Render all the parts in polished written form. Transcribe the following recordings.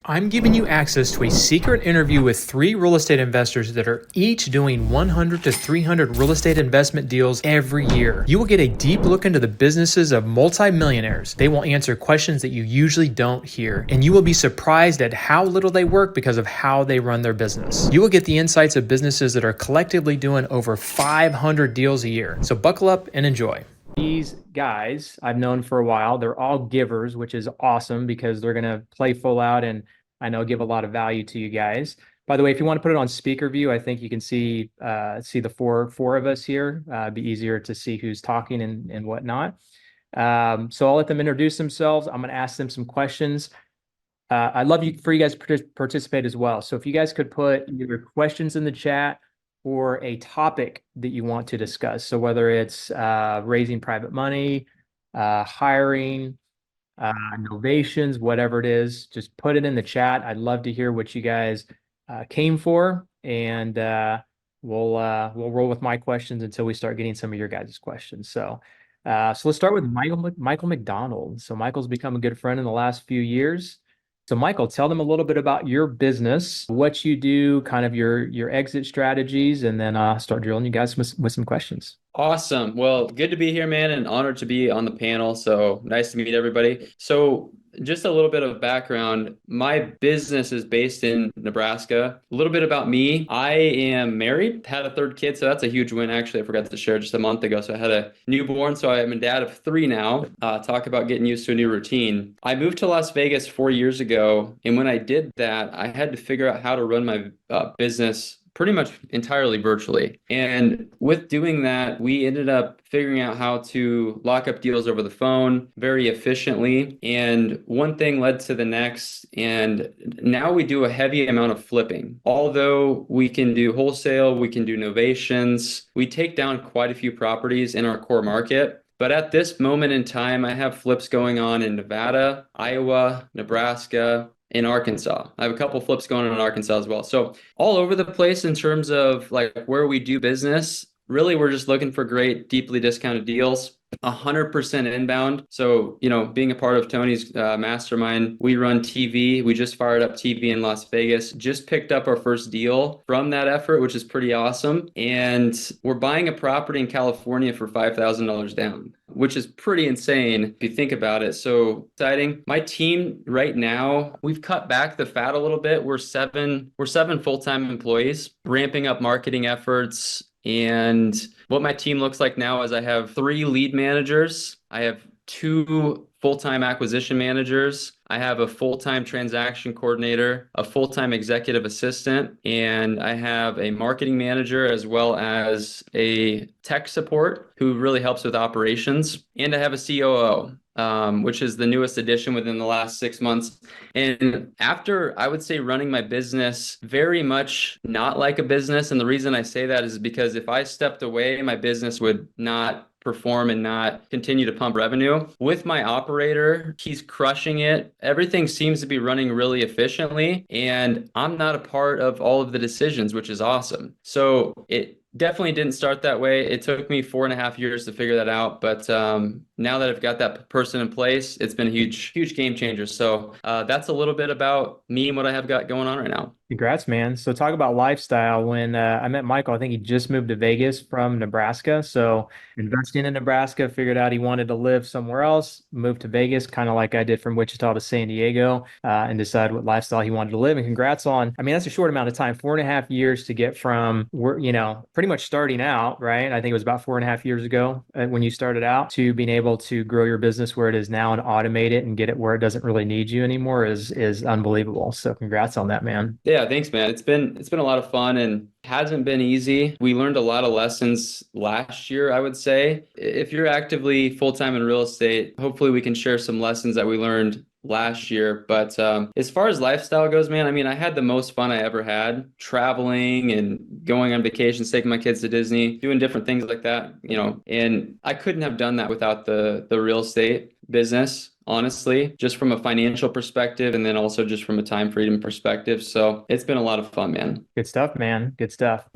I'm giving you access to a secret interview with 3 real estate investors that are each doing 100 to 300 real estate investment deals every year. You will get a deep look into the businesses of multimillionaires. They will answer questions that you usually don't hear, and you will be surprised at how little they work because of how they run their business. You will get the insights of businesses that are collectively doing over 500 deals a year. So buckle up and enjoy. These guys I've known for a while. They're all givers, which is awesome because they're going to play full out and I know give a lot of value to you guys. By the way, if you want to put it on speaker view, I think you can see the four of us here. It'd be easier to see who's talking and whatnot. So I'll let them introduce themselves. I'm going to ask them some questions. I'd love for you guys to participate as well. So if you guys could put either questions in the chat or a topic that you want to discuss. So whether it's raising private money, hiring, innovations, whatever it is, just put it in the chat. I'd love to hear what you guys came for, and we'll roll with my questions until we start getting some of your guys' questions. So let's start with Michael McDonald. So Michael's become a good friend in the last few years. So Michael, tell them a little bit about your business, what you do, kind of your exit strategies, and then start drilling you guys with some questions. Awesome. Well, good to be here, man, and honored to be on the panel. So nice to meet everybody. So just a little bit of background. My business is based in Nebraska. A little bit about me. I am married, had a 3rd kid, so that's a huge win. Actually, I forgot to share just a month ago. So I had a newborn, so I'm a dad of 3 now. Talk about getting used to a new routine. I moved to Las Vegas 4 years ago, and when I did that, I had to figure out how to run my business pretty much entirely virtually. And with doing that, we ended up figuring out how to lock up deals over the phone very efficiently. And one thing led to the next. And now we do a heavy amount of flipping. Although we can do wholesale, we can do novations, we take down quite a few properties in our core market. But at this moment in time, I have flips going on in Nevada, Iowa, Nebraska, in Arkansas. I have a couple flips going on in Arkansas as well. So all over the place in terms of like where we do business. Really, we're just looking for great, deeply discounted deals. 100% inbound. So, being a part of Tony's mastermind, we run TV. We just fired up TV in Las Vegas, just picked up our first deal from that effort, which is pretty awesome. And we're buying a property in California for $5,000 down, which is pretty insane if you think about it. So exciting. My team right now, we've cut back the fat a little bit. We're seven full-time employees, ramping up marketing efforts. And what my team looks like now is I have 3 lead managers. I have 2 full-time acquisition managers. I have a full-time transaction coordinator, a full-time executive assistant, and I have a marketing manager as well as a tech support who really helps with operations. And I have a COO. Which is the newest addition within the last 6 months. And after, I would say, running my business very much not like a business. And the reason I say that is because if I stepped away, my business would not perform and not continue to pump revenue. With my operator, he's crushing it. Everything seems to be running really efficiently. And I'm not a part of all of the decisions, which is awesome. So it definitely didn't start that way. It took me 4.5 years to figure that out. But now that I've got that person in place, it's been a huge game changer. So that's a little bit about me and what I have got going on right now. Congrats, man. So talk about lifestyle. When I met Michael, I think he just moved to Vegas from Nebraska. So investing in Nebraska, figured out he wanted to live somewhere else, moved to Vegas, kind of like I did from Wichita to San Diego, and decided what lifestyle he wanted to live. And congrats on, that's a short amount of time, 4.5 years to get from, pretty much starting out, right? I think it was about 4.5 years ago when you started out to being able to grow your business where it is now and automate it and get it where it doesn't really need you anymore is unbelievable. So congrats on that, man. Yeah, thanks, man. It's been a lot of fun and hasn't been easy. We learned a lot of lessons last year, I would say. If you're actively full-time in real estate, hopefully we can share some lessons that we learned last year. But as far as lifestyle goes, man, I had the most fun I ever had traveling and going on vacations, taking my kids to Disney, doing different things like that, and I couldn't have done that without the real estate business. Honestly, just from a financial perspective and then also just from a time freedom perspective. So it's been a lot of fun, man. Good stuff, man. Good stuff.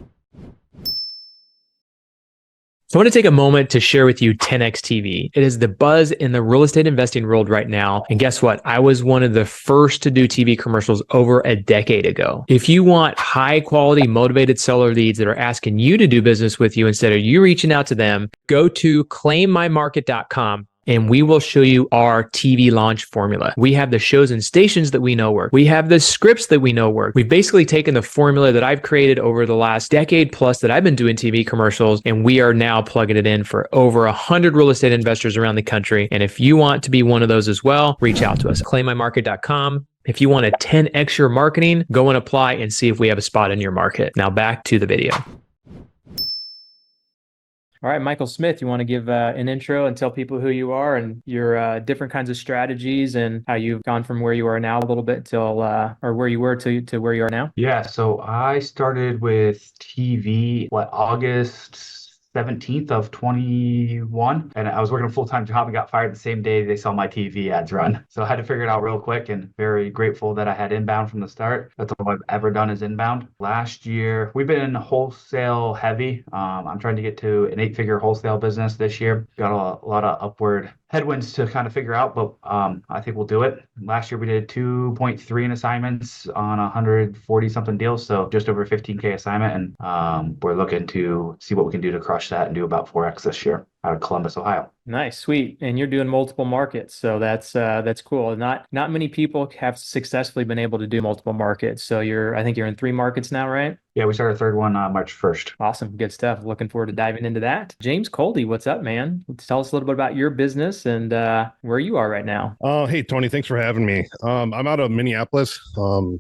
So I want to take a moment to share with you 10X TV. It is the buzz in the real estate investing world right now. And guess what? I was one of the first to do TV commercials over a decade ago. If you want high quality, motivated seller leads that are asking you to do business with you instead of you reaching out to them, go to claimmymarket.com. And we will show you our TV launch formula. We have the shows and stations that we know work. We have the scripts that we know work. We've basically taken the formula that I've created over the last decade plus that I've been doing TV commercials, and we are now plugging it in for over 100 real estate investors around the country. And if you want to be one of those as well, reach out to us. ClaimMyMarket.com. If you want to 10x your marketing, go and apply and see if we have a spot in your market. Now back to the video. All right, Michael Smith, you want to give an intro and tell people who you are and your different kinds of strategies and how you've gone from where you are now a little bit till, or where you were to where you are now? Yeah, so I started with TV, August 17th of 21, and I was working a full-time job and got fired the same day they saw my TV ads run. So I had to figure it out real quick, and very grateful that I had inbound from the start. That's all I've ever done is inbound. Last year, we've been wholesale heavy. I'm trying to get to an 8-figure wholesale business this year. Got a lot of upward headwinds to kind of figure out, but I think we'll do it. Last year we did 2.3 in assignments on 140 something deals, so just over 15K assignment, and we're looking to see what we can do to crush that and do about 4X this year out of Columbus, Ohio. Nice, sweet. And you're doing multiple markets, so that's cool. Not many people have successfully been able to do multiple markets. So I think you're in 3 markets now, right? Yeah, we started a third one March 1st. Awesome, good stuff. Looking forward to diving into that. James Kolde, what's up, man? Tell us a little bit about your business and where you are right now. Hey, Tony, thanks for having me. I'm out of Minneapolis.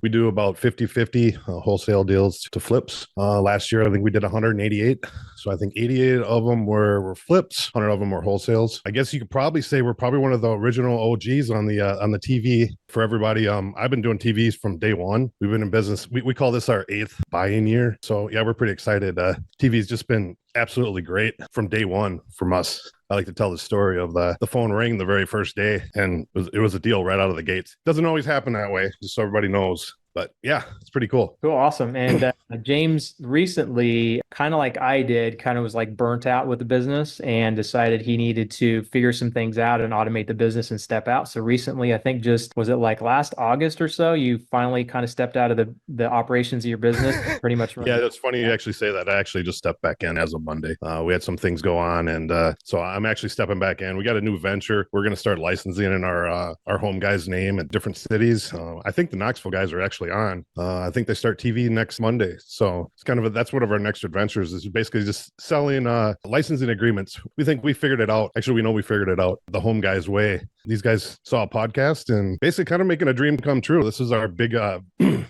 We do about 50-50 wholesale deals to flips. Last year, I think we did 188. So I think 88 of them were flips, 100 of them were wholesales. I guess you could probably say we're probably one of the original OGs on the TV for everybody. I've been doing TVs from day one. We've been in business. We call this our 8th buy-in year. So yeah, we're pretty excited. TV's just been absolutely great from day one from us. I like to tell the story of the phone rang the very first day, and it was a deal right out of the gates. Doesn't always happen that way, just so everybody knows. But yeah, it's pretty cool. Cool. Awesome. And James recently, kind of like I did, kind of was like burnt out with the business and decided he needed to figure some things out and automate the business and step out. So recently, I think was it like last August or so, you finally kind of stepped out of the operations of your business, pretty much. Yeah, that's funny you actually say that. I actually just stepped back in as of Monday. We had some things go on, and so I'm actually stepping back in. We got a new venture. We're going to start licensing in our home guy's name in different cities. I think the Knoxville guys are actually on. I think they start TV next Monday. So it's kind of that's one of our next adventures is basically just selling licensing agreements. We think we figured it out. Actually, we know we figured it out the home guy's way. These guys saw a podcast and basically kind of making a dream come true. This is our big,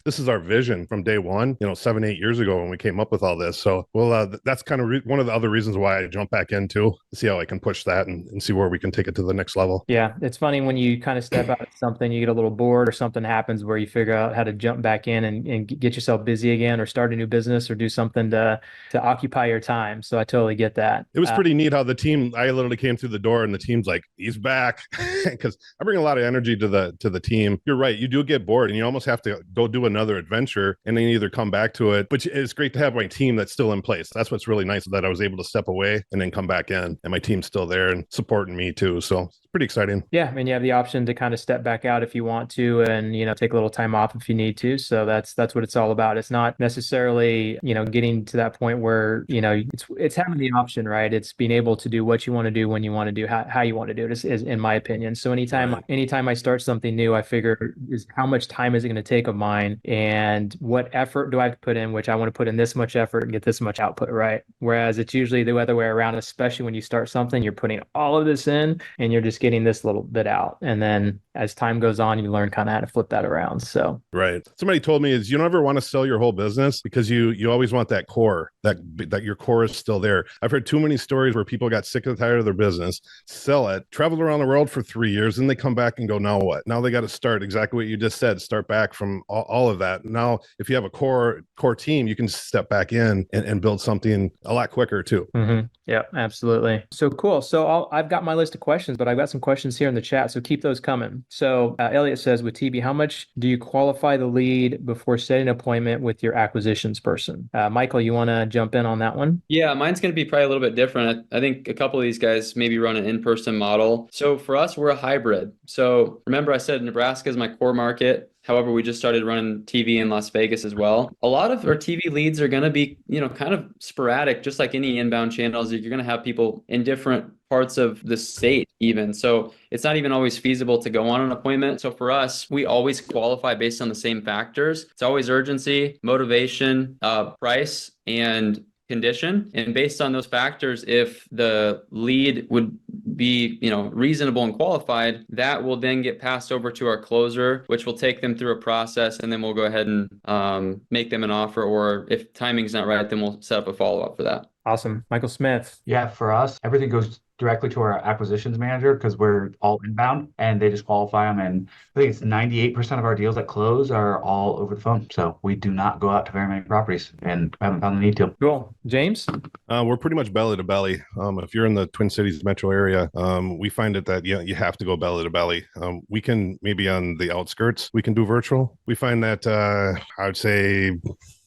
this is our vision from day one, 7-8 years ago when we came up with all this. So, well, that's kind of one of the other reasons why I jumped back into to see how I can push that and see where we can take it to the next level. Yeah. It's funny when you kind of step out of something, you get a little bored or something happens where you figure out how to jump back in and get yourself busy again or start a new business or do something to occupy your time. So I totally get that. It was pretty neat how the team, I literally came through the door and the team's like, he's back. Because I bring a lot of energy to the team. You're right. You do get bored and you almost have to go do another adventure and then either come back to it. But it's great to have my team that's still in place. That's what's really nice, that I was able to step away and then come back in and my team's still there and supporting me too. So it's pretty exciting. Yeah. And you have the option to kind of step back out if you want to and, take a little time off if you need to. So that's what it's all about. It's not necessarily, getting to that point where, it's having the option, right? It's being able to do what you want to do when you want to do, how you want to do it is in my opinion. So anytime I start something new, I figure is how much time is it going to take of mine and what effort do I have to put in, which I want to put in this much effort and get this much output, right? Whereas it's usually the other way around, especially when you start something, you're putting all of this in and you're just getting this little bit out. And then as time goes on, you learn kind of how to flip that around. So, right. Somebody told me is you never want to sell your whole business because you always want that core, that your core is still there. I've heard too many stories where people got sick and tired of their business, sell it, traveled around the world for 3 years, and they come back and go, now what? Now they got to start exactly what you just said, start back from all of that. Now, if you have a core team, you can step back in and build something a lot quicker too. Mm-hmm. Yeah, absolutely. So cool. So I've got my list of questions, but I've got some questions here in the chat. So keep those coming. So Elliot says, with TV, how much do you qualify the lead before setting an appointment with your acquisitions person? Michael, you want to jump in on that one? Yeah, mine's going to be probably a little bit different. I think a couple of these guys maybe run an in-person model. So for us, we're a hybrid. So remember I said Nebraska is my core market. However, we just started running TV in Las Vegas as well. A lot of our TV leads are going to be, kind of sporadic, just like any inbound channels. You're going to have people in different parts of the state even. So it's not even always feasible to go on an appointment. So for us, we always qualify based on the same factors. It's always urgency, motivation, price, and condition. And based on those factors, if the lead would be, reasonable and qualified, that will then get passed over to our closer, which will take them through a process, and then we'll go ahead and make them an offer. Or if timing's not right, then we'll set up a follow-up for that. Awesome. Michael Smith. Yeah, for us, everything goes directly to our acquisitions manager because we're all inbound and they just qualify them. And I think it's 98% of our deals that close are all over the phone. So we do not go out to very many properties and haven't found the need to. Cool. James? We're pretty much belly to belly. If you're in the Twin Cities metro area, we find it that you have to go belly to belly. We can maybe on the outskirts, we can do virtual. We find that I would say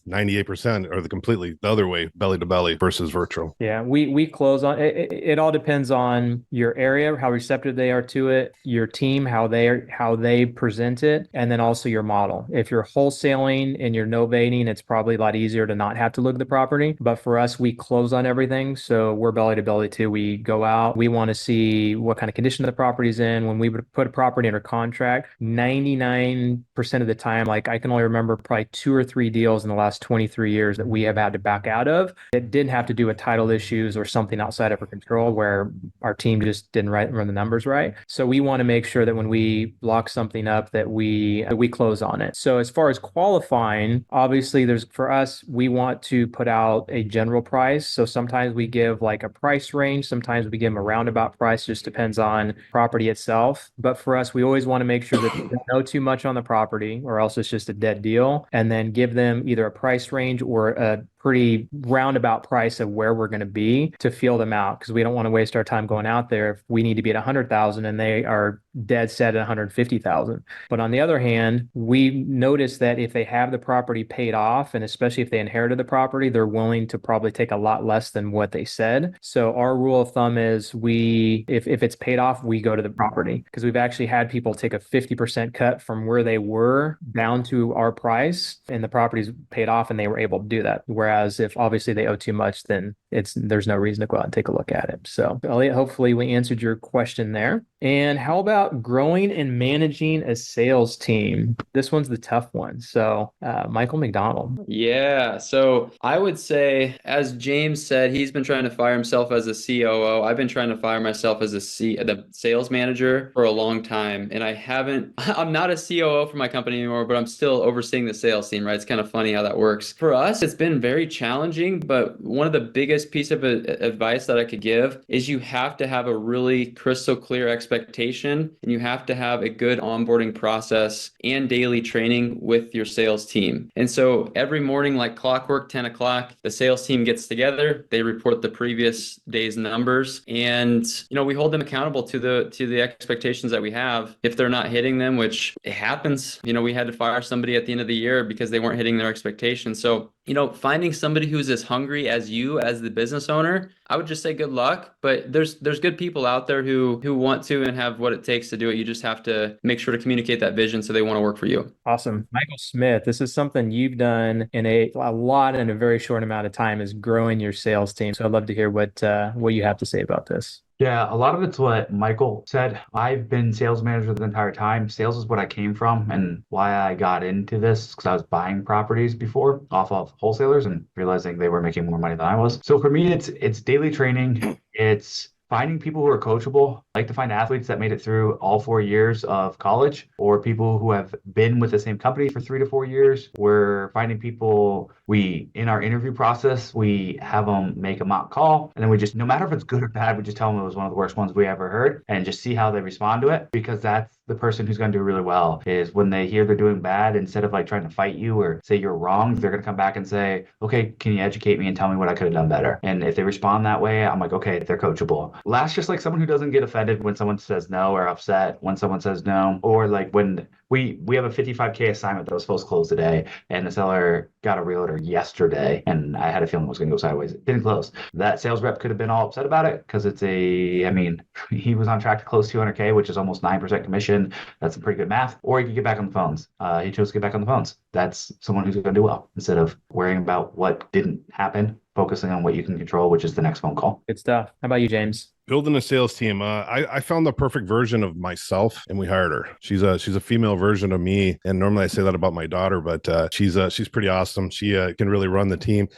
98% are the other way, belly to belly versus virtual. Yeah, we close on it. It all depends on your area, how receptive they are to it, your team, how they present it, and then also your model. If you're wholesaling and you're novating, it's probably a lot easier to not have to look at the property. But for us, we close on everything, so we're belly to belly too. We go out, we want to see what kind of condition the property's in. When we would put a property under contract, 99% of the time, like I can only remember probably 2 or 3 deals in the last 23 years that we have had to back out of. It didn't have to do with title issues or something outside of our control where our team just didn't run the numbers right. So we want to make sure that when we lock something up that we close on it. So as far as qualifying, obviously for us, we want to put out a general price. So sometimes we give like a price range. Sometimes we give them a roundabout price, just depends on property itself. But for us, we always want to make sure that they don't know too much on the property or else it's just a dead deal, and then give them either a price range or a pretty roundabout price of where we're going to be to feel them out, because we don't want to waste our time going out there if we need to be at 100,000 and they are dead set at 150,000. But on the other hand, we notice that if they have the property paid off, and especially if they inherited the property, they're willing to probably take a lot less than what they said. So our rule of thumb is if it's paid off, we go to the property, because we've actually had people take a 50% cut from where they were down to our price, and the property's paid off and they were able to do that. Whereas if obviously they owe too much, then there's no reason to go out and take a look at it. So Elliot, hopefully we answered your question there. And how about growing and managing a sales team? This one's the tough one. So Michael Mcdonald. Yeah. So I would say, as James said, he's been trying to fire himself as a COO. I've been trying to fire myself as the sales manager for a long time. And I'm not a COO for my company anymore, but I'm still overseeing the sales team, right? It's kind of funny how that works. For us, it's been very challenging, but one of the biggest piece of advice that I could give is you have to have a really crystal clear expectation, and you have to have a good onboarding process and daily training with your sales team. And so every morning, like clockwork, 10 o'clock, the sales team gets together, they report the previous day's numbers, and we hold them accountable to the expectations that we have. If they're not hitting them, which it happens, we had to fire somebody at the end of the year because they weren't hitting their expectations. So finding somebody who's as hungry as you as the business owner, I would just say good luck. But there's good people out there who want to and have what it takes to do it. You just have to make sure to communicate that vision so they want to work for you. Awesome. Michael Smith, this is something you've done in a lot in a very short amount of time, is growing your sales team. So I'd love to hear what you have to say about this. Yeah, a lot of it's what Michael said. I've been sales manager the entire time. Sales is what I came from and why I got into this, because I was buying properties before off of wholesalers and realizing they were making more money than I was. So for me, it's daily training. It's finding people who are coachable. I like to find athletes that made it through all 4 years of college, or people who have been with the same company for 3 to 4 years. We're finding people, in our interview process, we have them make a mock call, and then we just, no matter if it's good or bad, we just tell them it was one of the worst ones we ever heard and just see how they respond to it, because that's the person who's going to do really well is when they hear they're doing bad, instead of like trying to fight you or say you're wrong, they're going to come back and say, okay, can you educate me and tell me what I could have done better? And if they respond that way, I'm like, okay, they're coachable. Last, just like someone who doesn't get offended when someone says no, or upset when someone says no, or like when we have a 55K assignment that was supposed to close today, and the seller got a realtor yesterday, and I had a feeling it was going to go sideways. It didn't close. That sales rep could have been all upset about it because I mean, he was on track to close 200K, which is almost 9% commission. That's some pretty good math. Or he could get back on the phones. He chose to get back on the phones. That's someone who's going to do well instead of worrying about what didn't happen, focusing on what you can control, which is the next phone call. Good stuff. How about you, James? Building a sales team. I found the perfect version of myself, and we hired her. She's a female version of me, and normally I say that about my daughter, but she's pretty awesome. She can really run the team.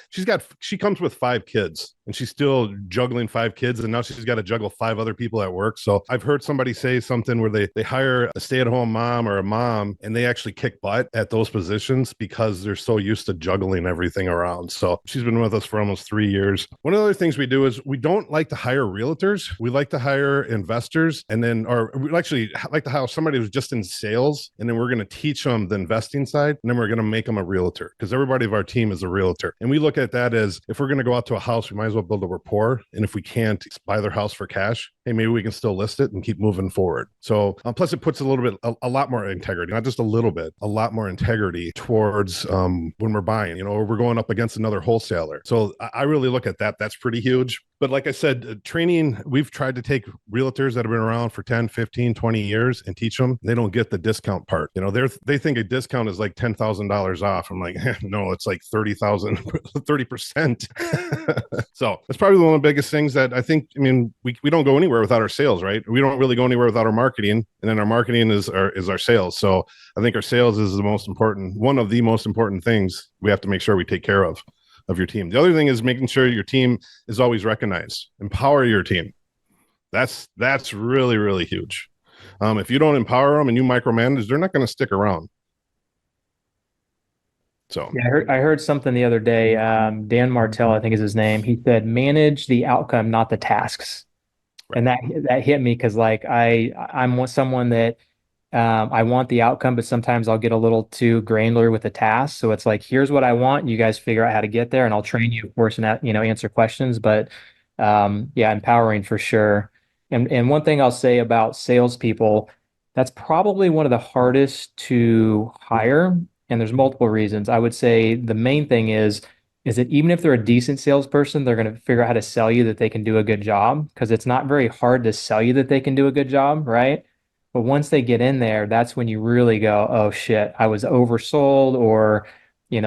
She comes with 5 kids, and she's still juggling 5 kids, and now she's got to juggle 5 other people at work. So I've heard somebody say something where they hire a stay-at-home mom or a mom, and they actually kick butt at those positions because they're so used to juggling everything around. So she's been with us for almost 3 years. One of the other things we do is we don't like to hire realtors. We like to hire investors, or we actually like to hire somebody who's just in sales, and then we're going to teach them the investing side, and then we're going to make them a realtor, because everybody of our team is a realtor. And we look at that as, if we're going to go out to a house, we might as well build a rapport. And if we can't buy their house for cash, hey, maybe we can still list it and keep moving forward. So plus it puts a lot more integrity, not just a little bit, a lot more integrity towards when we're buying, or we're going up against another wholesaler. So I really look at that. That's pretty huge. But like I said, training, we've tried to take realtors that have been around for 10, 15, 20 years and teach them. They don't get the discount part. They think a discount is like $10,000 off. I'm like, no, it's like 30,000, 30%. So that's probably one of the biggest things that I think, we don't go anywhere without our sales, right? We don't really go anywhere without our marketing. And then our marketing is our sales. So I think our sales is one of the most important things we have to make sure we take care of your team. The other thing is making sure your team is always recognized. Empower your team. That's really, really huge. If you don't empower them and you micromanage, they're not going to stick around. So yeah, I heard something the other day. Dan Martell, I think is his name. He said, "Manage the outcome, not the tasks." Right. And that hit me because I'm someone that I want the outcome, but sometimes I'll get a little too granular with the task. So it's like, here's what I want. You guys figure out how to get there, and I'll train you, of course, and answer questions. But empowering for sure. And one thing I'll say about salespeople, that's probably one of the hardest to hire. And there's multiple reasons. I would say the main thing is that even if they're a decent salesperson, they're going to figure out how to sell you that they can do a good job, because it's not very hard to sell you that they can do a good job, right? But once they get in there, that's when you really go, oh shit, I was oversold, or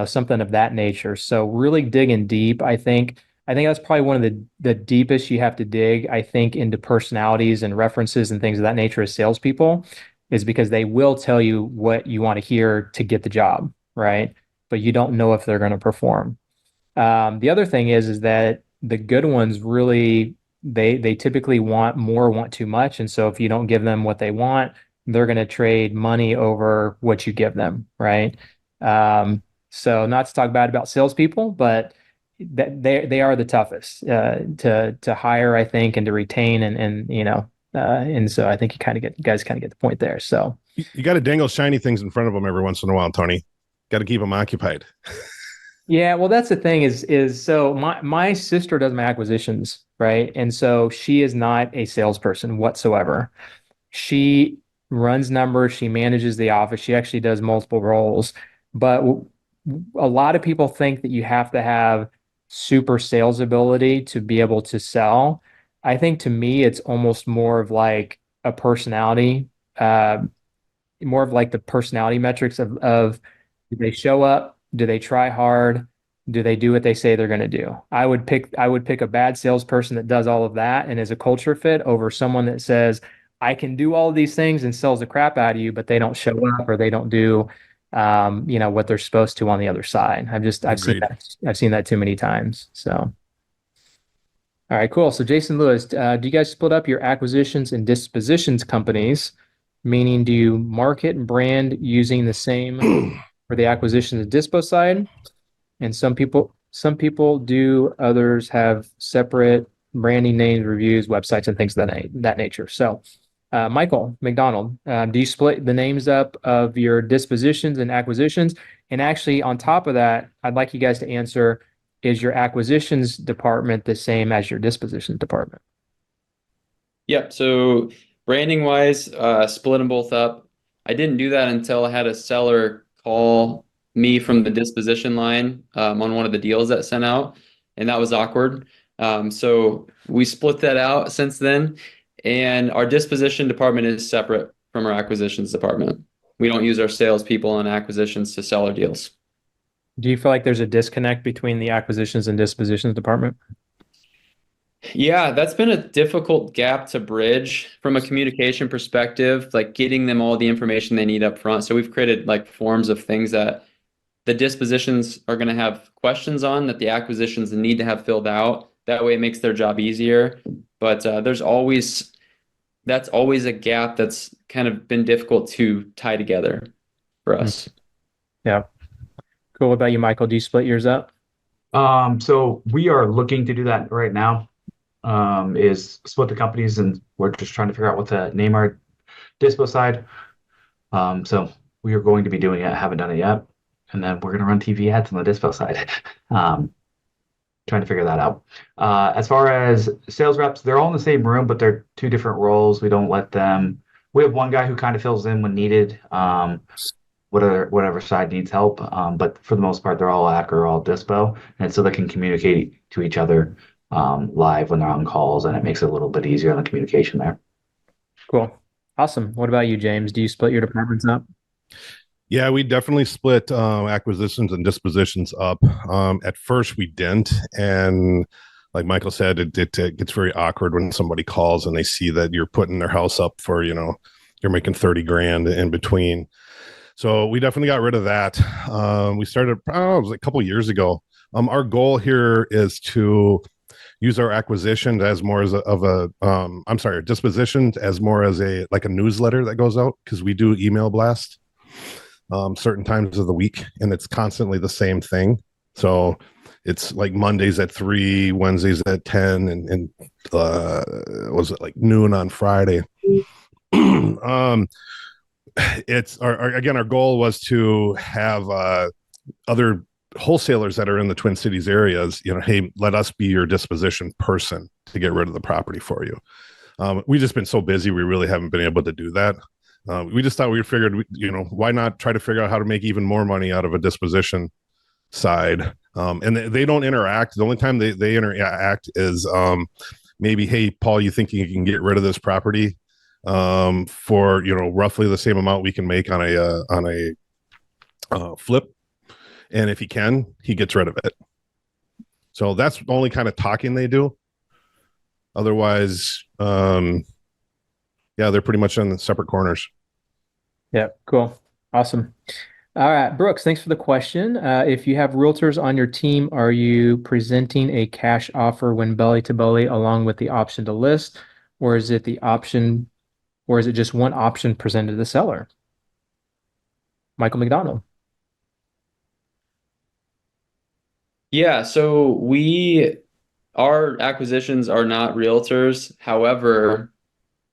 something of that nature. So really digging deep, I think that's probably one of the deepest you have to dig, I think, into personalities and references and things of that nature as salespeople, is because they will tell you what you want to hear to get the job, right? But you don't know if they're going to perform. The other thing is that the good ones really, they typically want too much. And so if you don't give them what they want, they're going to trade money over what you give them, right? So not to talk bad about salespeople, but they are the toughest to hire, I think, and to retain, and so I think you guys kind of get the point there. So you got to dangle shiny things in front of them every once in a while, Tony. Got to keep them occupied. Yeah, well, that's the thing is so my sister does my acquisitions, right? And so she is not a salesperson whatsoever. She runs numbers, she manages the office, she actually does multiple roles. But a lot of people think that you have to have super sales ability to be able to sell. I think to me, it's almost more of like a personality, more of like the personality metrics of do they show up? Do they try hard? Do they do what they say they're going to do? I would pick a bad salesperson that does all of that and is a culture fit over someone that says, I can do all of these things and sells the crap out of you, but they don't show up or they don't do, what they're supposed to on the other side. I've seen that too many times. So, all right, cool. So Jason Lewis, do you guys split up your acquisitions and dispositions companies? Meaning, do you market and brand using the same for the acquisition and dispo side? And some people do, others have separate branding names, reviews, websites, and things of that nature. So Michael McDonald, do you split the names up of your dispositions and acquisitions? And actually, on top of that, I'd like you guys to answer, is your acquisitions department the same as your dispositions department? Yep. So branding wise, split them both up. I didn't do that until I had a seller call me from the disposition line on one of the deals that sent out, and that was awkward. So we split that out since then, and our disposition department is separate from our acquisitions department. We don't use our salespeople on acquisitions to sell our deals. Do you feel like there's a disconnect between the acquisitions and dispositions department? Yeah, that's been a difficult gap to bridge from a communication perspective, like getting them all the information they need up front. So we've created like forms of things that the dispositions are going to have questions on that the acquisitions need to have filled out. That way it makes their job easier. But that's always a gap that's kind of been difficult to tie together for us. Yeah. Cool. What about you, Michael? Do you split yours up? So we are looking to do that right now. Is split the companies, and we're just trying to figure out what to name our dispo side. So we are going to be doing it. I haven't done it yet. And then we're going to run TV ads on the dispo side. Trying to figure that out. As far as sales reps, they're all in the same room, but they're two different roles. We don't let them. We have one guy who kind of fills in when needed, whatever side needs help. But for the most part, they're all AC or all dispo, and so they can communicate to each other live when they're on calls, and it makes it a little bit easier on the communication there. Cool. Awesome. What about you, James? Do you split your departments up? Yeah, we definitely split acquisitions and dispositions up. At first, we didn't, and like Michael said, it gets very awkward when somebody calls and they see that you're putting their house up for, you're making 30 grand in between. So we definitely got rid of that. We started, it was a couple of years ago. Our goal here is to use our acquisitions as more as dispositions as more as a newsletter that goes out, because we do email blast certain times of the week, and it's constantly the same thing. So it's like Mondays at 3, Wednesdays at 10, and was it like noon on Friday? It's our goal was to have other wholesalers that are in the Twin Cities areas, hey, let us be your disposition person to get rid of the property for you. We've just been so busy, we really haven't been able to do that. We just thought why not try to figure out how to make even more money out of a disposition side. And they don't interact. The only time they interact is maybe, hey, Paul, you think you can get rid of this property for roughly the same amount we can make on a flip, and if he can, he gets rid of it. So that's the only kind of talking they do. Otherwise, they're pretty much in separate corners. Yeah, cool. Awesome. All right, Brooks, thanks for the question. If you have realtors on your team, are you presenting a cash offer when belly to belly along with the option to list, or is it just one option presented to the seller? Michael McDonald. Yeah, so our acquisitions are not realtors. However,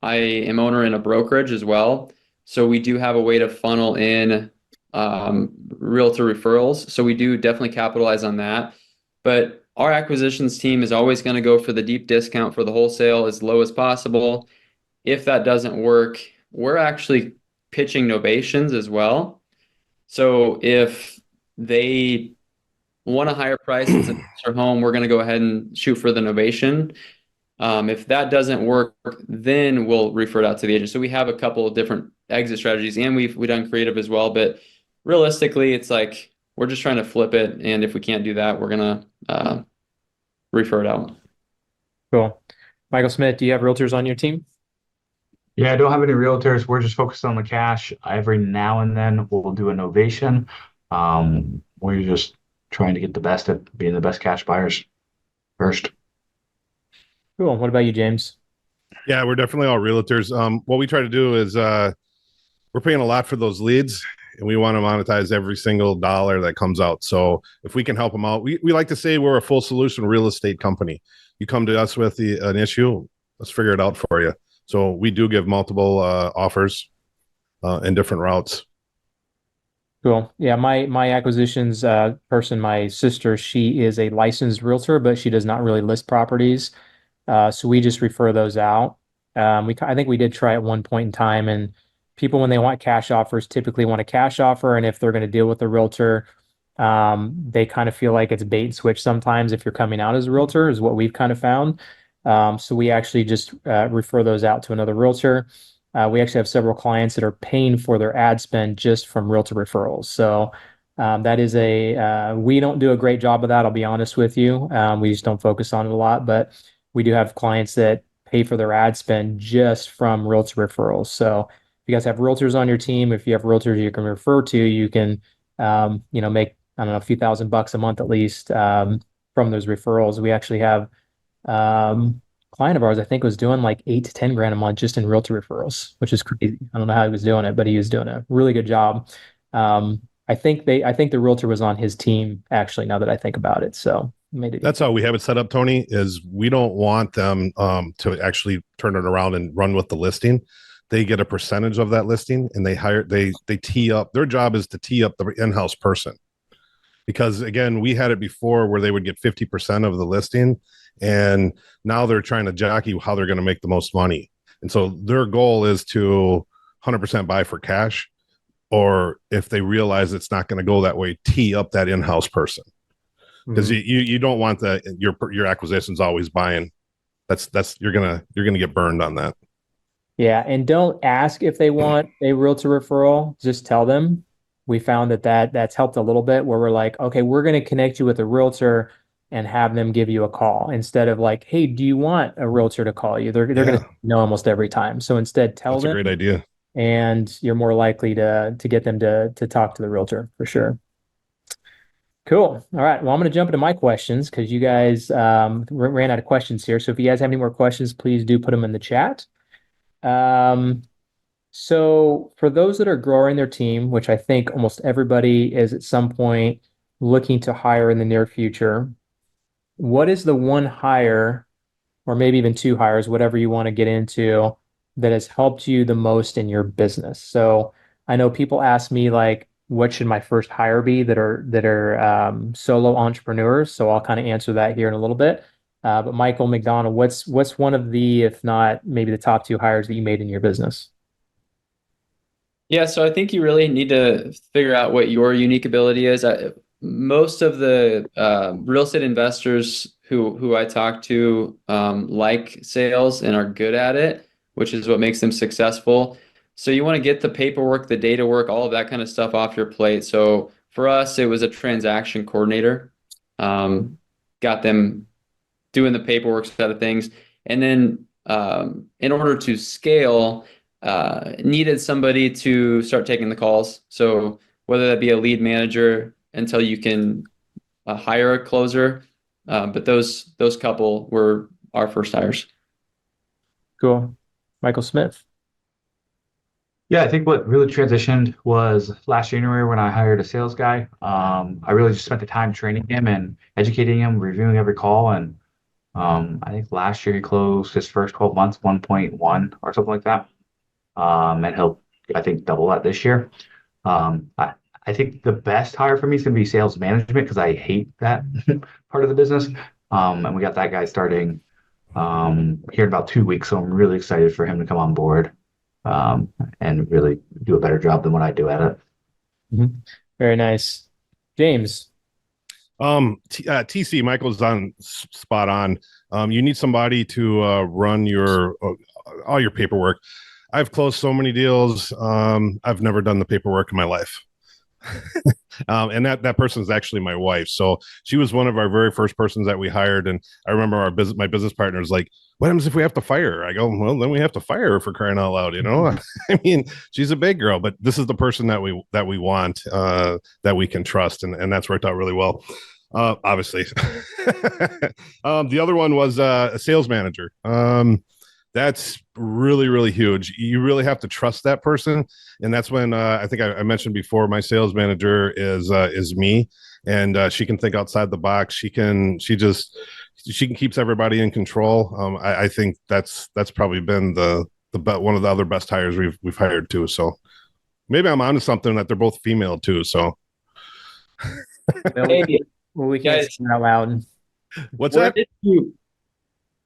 I am owner in a brokerage as well. So we do have a way to funnel in realtor referrals. So we do definitely capitalize on that. But our acquisitions team is always going to go for the deep discount for the wholesale as low as possible. If that doesn't work, we're actually pitching novations as well. So if they want a higher price it's a nicer home, we're going to go ahead and shoot for the novation. If that doesn't work, then we'll refer it out to the agent. So we have a couple of different exit strategies, and we've done creative as well. But realistically, it's like we're just trying to flip it, and if we can't do that, we're gonna refer it out. Cool. Michael Smith, do you have realtors on your team? Yeah, I don't have any realtors. We're just focused on the cash. Every now and then we'll do a novation. We're just trying to get the best at being the best cash buyers first. Cool. What about you, James? Yeah, we're definitely all realtors. What we try to do is we're paying a lot for those leads, and we want to monetize every single dollar that comes out. So if we can help them out, we like to say we're a full solution real estate company. You come to us with an issue, let's figure it out for you. So we do give multiple offers and different routes. Cool. Yeah, my acquisitions person, my sister, she is a licensed realtor, but she does not really list properties. So we just refer those out. I think we did try at one point in time, and people, when they want cash offers, typically want a cash offer, and if they're going to deal with a realtor, they kind of feel like it's bait and switch sometimes if you're coming out as a realtor, is what we've kind of found. So we actually just refer those out to another realtor. We actually have several clients that are paying for their ad spend just from realtor referrals. So that is we don't do a great job of that, I'll be honest with you. We just don't focus on it a lot, but we do have clients that pay for their ad spend just from realtor referrals. So if you guys have realtors on your team, if you have realtors you can refer to, you can, make, I don't know, a few $1,000s a month at least from those referrals. We actually have client of ours, I think, was doing like 8 to 10 grand a month just in realtor referrals, which is crazy. I don't know how he was doing it, but he was doing a really good job. I think the realtor was on his team, actually, now that I think about it. So that's how we have it set up, Tony, is we don't want them to actually turn it around and run with the listing. They get a percentage of that listing, and they tee up. Their job is to tee up the in-house person. Because again, we had it before where they would get 50% of the listing, and now they're trying to jockey how they're going to make the most money. And so their goal is to 100% buy for cash, or if they realize it's not going to go that way, tee up that in-house person. Because you don't want that your acquisitions always buying. That's you're gonna get burned on that. Yeah, and don't ask if they want a realtor referral. Just tell them. We found that's helped a little bit, where we're like, okay, we're going to connect you with a realtor and have them give you a call, instead of like, hey, do you want a realtor to call you? They're going to know almost every time. So instead, tell them. That's a great idea. And you're more likely to get them to talk to the realtor for sure. Cool. All right. Well, I'm going to jump into my questions because you guys ran out of questions here. So if you guys have any more questions, please do put them in the chat. So for those that are growing their team, which I think almost everybody is at some point looking to hire in the near future, what is the one hire, or maybe even two hires, whatever you want to get into, that has helped you the most in your business? So I know people ask me, like, what should my first hire be that are solo entrepreneurs? So I'll kind of answer that here in a little bit. But Michael Mcdonald, what's one of the, if not maybe the top two hires that you made in your business? Yeah, so I think you really need to figure out what your unique ability is. Most of the real estate investors who I talk to like sales and are good at it, which is what makes them successful. So you want to get the paperwork, the data work, all of that kind of stuff off your plate. So for us, it was a transaction coordinator. Got them doing the paperwork side of things. And then in order to scale, needed somebody to start taking the calls. So whether that be a lead manager until you can hire a closer. But those couple were our first hires. Cool. Michael Smith. Yeah, I think what really transitioned was last January when I hired a sales guy. I really just spent the time training him and educating him, reviewing every call. And I think last year he closed his first 12 months, 1.1 or something like that. And he'll, I think, double that this year. I think the best hire for me is going to be sales management, because I hate that part of the business. And we got that guy starting here in about 2 weeks. So I'm really excited for him to come on board and really do a better job than what I do at it. Mm-hmm. Very nice. James. TC, Michael's spot on. You need somebody to run all your paperwork. I've closed so many deals. I've never done the paperwork in my life. And that person is actually my wife. So she was one of our very first persons that we hired. And I remember my business partner was like, what happens if we have to fire her? I go, well, then we have to fire her, for crying out loud, you know? I mean, she's a big girl, but this is the person that we want, that we can trust. And that's worked out really well. Obviously. The other one was a sales manager. That's really, really huge. You really have to trust that person. And that's when I think I mentioned before, my sales manager is me, and she can think outside the box. She can keeps everybody in control. I think that's probably been the one of the other best hires we've hired too. So maybe I'm onto something that they're both female too. So Hey, We can't guys, say that out loud. what's where that?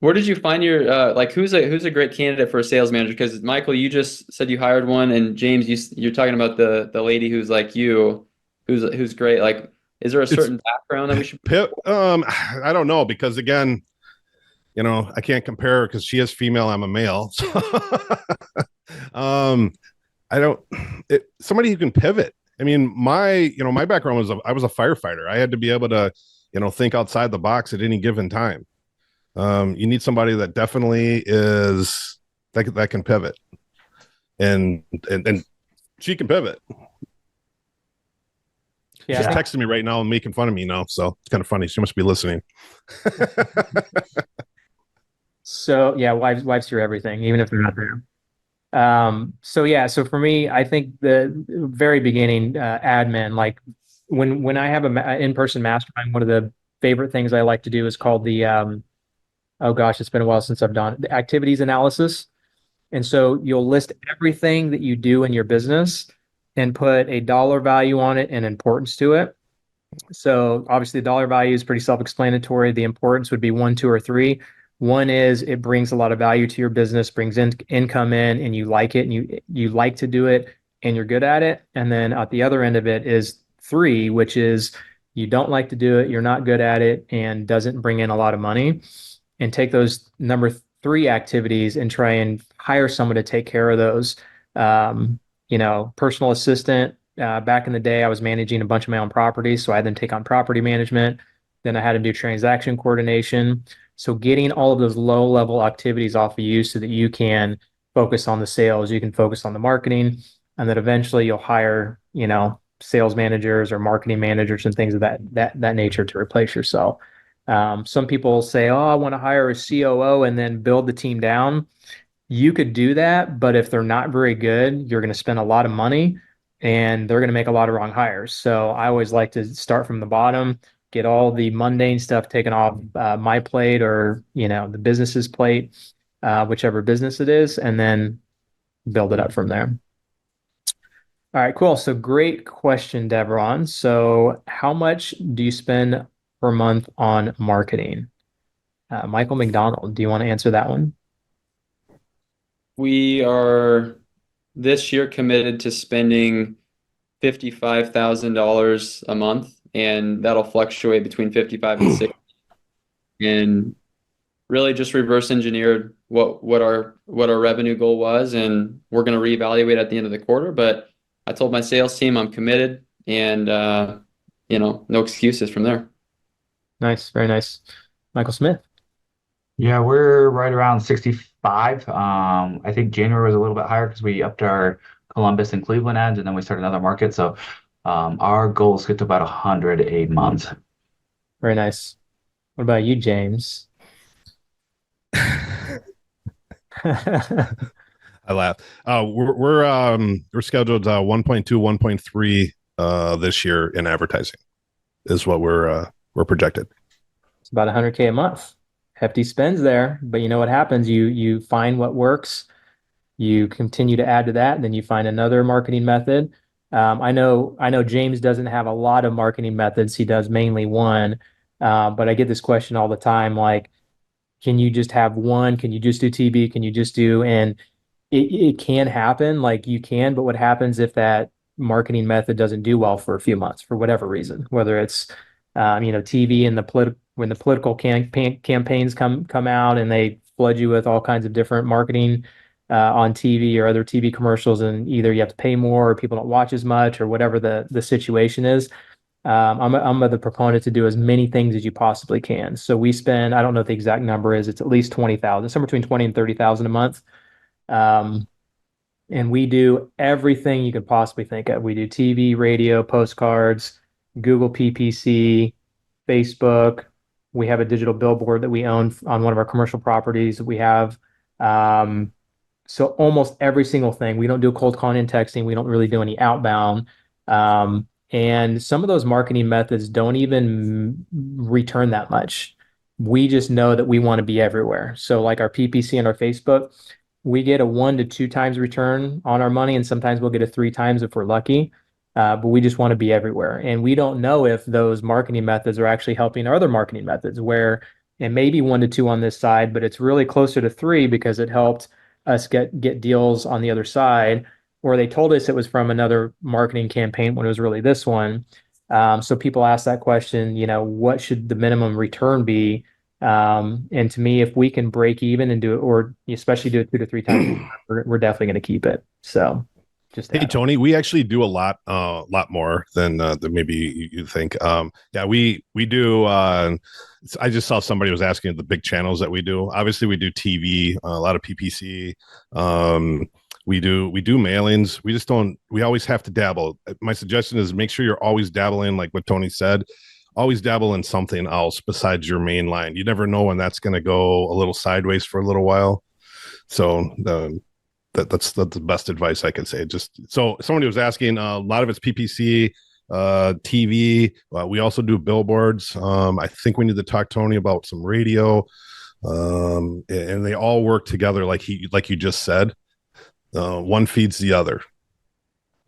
where did you find your like who's a great candidate for a sales manager? Because Michael, you just said you hired one, and James, you're talking about the lady who's like you, who's great. Like, is there a certain background that we should? I don't know, because again, I can't compare her because she is female. I'm a male. So, I don't. Somebody who can pivot. I mean, my background was I was a firefighter. I had to be able to, think outside the box at any given time. You need somebody that definitely is that can pivot, and she can pivot. Yeah, She's texting me right now and making fun of me now, so it's kind of funny. She must be listening. So yeah, wives hear everything, even if they're not there. So for me, I think the very beginning, admin, like when I have an in-person mastermind, one of the favorite things I like to do is called the oh gosh, it's been a while since I've done it, the activities analysis. And so you'll list everything that you do in your business and put a dollar value on it and importance to it. So obviously the dollar value is pretty self-explanatory. The importance would be 1, 2, or 3. One is it brings a lot of value to your business, brings income in, and you like it, and you like to do it, and you're good at it. And then at the other end of it is 3, which is you don't like to do it, you're not good at it, and doesn't bring in a lot of money. And take those number 3 activities and try and hire someone to take care of those. Personal assistant. Back in the day, I was managing a bunch of my own properties, so I had them take on property management. Then I had to do transaction coordination. So getting all of those low-level activities off of you so that you can focus on the sales, you can focus on the marketing, and then eventually you'll hire, sales managers or marketing managers and things of that nature to replace yourself. Some people say, "Oh, I want to hire a COO and then build the team down." You could do that, but if they're not very good, you're going to spend a lot of money and they're going to make a lot of wrong hires. So I always like to start from the bottom, get all the mundane stuff taken off my plate or, the business's plate, whichever business it is, and then build it up from there. All right, cool. So great question, Devron. So how much do you spend per month on marketing? Michael Mcdonald, do you want to answer that one? We are this year committed to spending $55,000 a month, and that'll fluctuate between 55 and 60. And really just reverse engineered what our revenue goal was, and we're going to reevaluate at the end of the quarter. But I told my sales team I'm committed, and no excuses from there. Nice, very nice. Michael Smith. Yeah, we're right around 65. I think January was a little bit higher because we upped our Columbus and Cleveland ends, and then we started another market. So our goal is to get to about 100 a month. Very nice. What about you, James? I laugh. We're scheduled 1.2, 1.3 this year in advertising is what we're projected. It's about 100K a month. Hefty spends there, but you know what happens? You find what works, you continue to add to that, and then you find another marketing method. I know James doesn't have a lot of marketing methods. He does mainly one, but I get this question all the time, like, can you just have one? Can you just do TV? Can you just do, and it can happen, like you can, but what happens if that marketing method doesn't do well for a few months for whatever reason, whether it's TV and when the political campaigns come out and they flood you with all kinds of different marketing on TV or other TV commercials, and either you have to pay more or people don't watch as much or whatever the situation is. I'm the proponent to do as many things as you possibly can. So we spend, I don't know what the exact number is, it's at least 20,000, somewhere between 20 and 30,000 a month. And we do everything you could possibly think of. We do TV, radio, postcards, Google PPC, Facebook. We have a digital billboard that we own on one of our commercial properties that we have. So almost every single thing. We don't do cold calling and texting. We don't really do any outbound. And some of those marketing methods don't even return that much. We just know that we want to be everywhere. So like our PPC and our Facebook, we get a 1 to 2 times return on our money, and sometimes we'll get a 3 times if we're lucky. But we just want to be everywhere. And we don't know if those marketing methods are actually helping our other marketing methods, where it may be 1 to 2 on this side, but it's really closer to 3 because it helped us get deals on the other side, or they told us it was from another marketing campaign when it was really this one. So people ask that question, what should the minimum return be? And to me, if we can break even and do it, or especially do it 2 to 3 times, we're definitely going to keep it. So just hey, Tony, we actually do a lot more than maybe you think. Yeah, we do. I just saw somebody was asking the big channels that we do. Obviously, we do TV, a lot of PPC. We do mailings. We just don't. We always have to dabble. My suggestion is make sure you're always dabbling, like what Tony said. Always dabble in something else besides your main line. You never know when that's going to go a little sideways for a little while. So that's the best advice I can say. Just so somebody was asking, a lot of it's PPC, TV. We also do billboards. I think we need to talk, Tony, about some radio, and they all work together, like you just said. One feeds the other.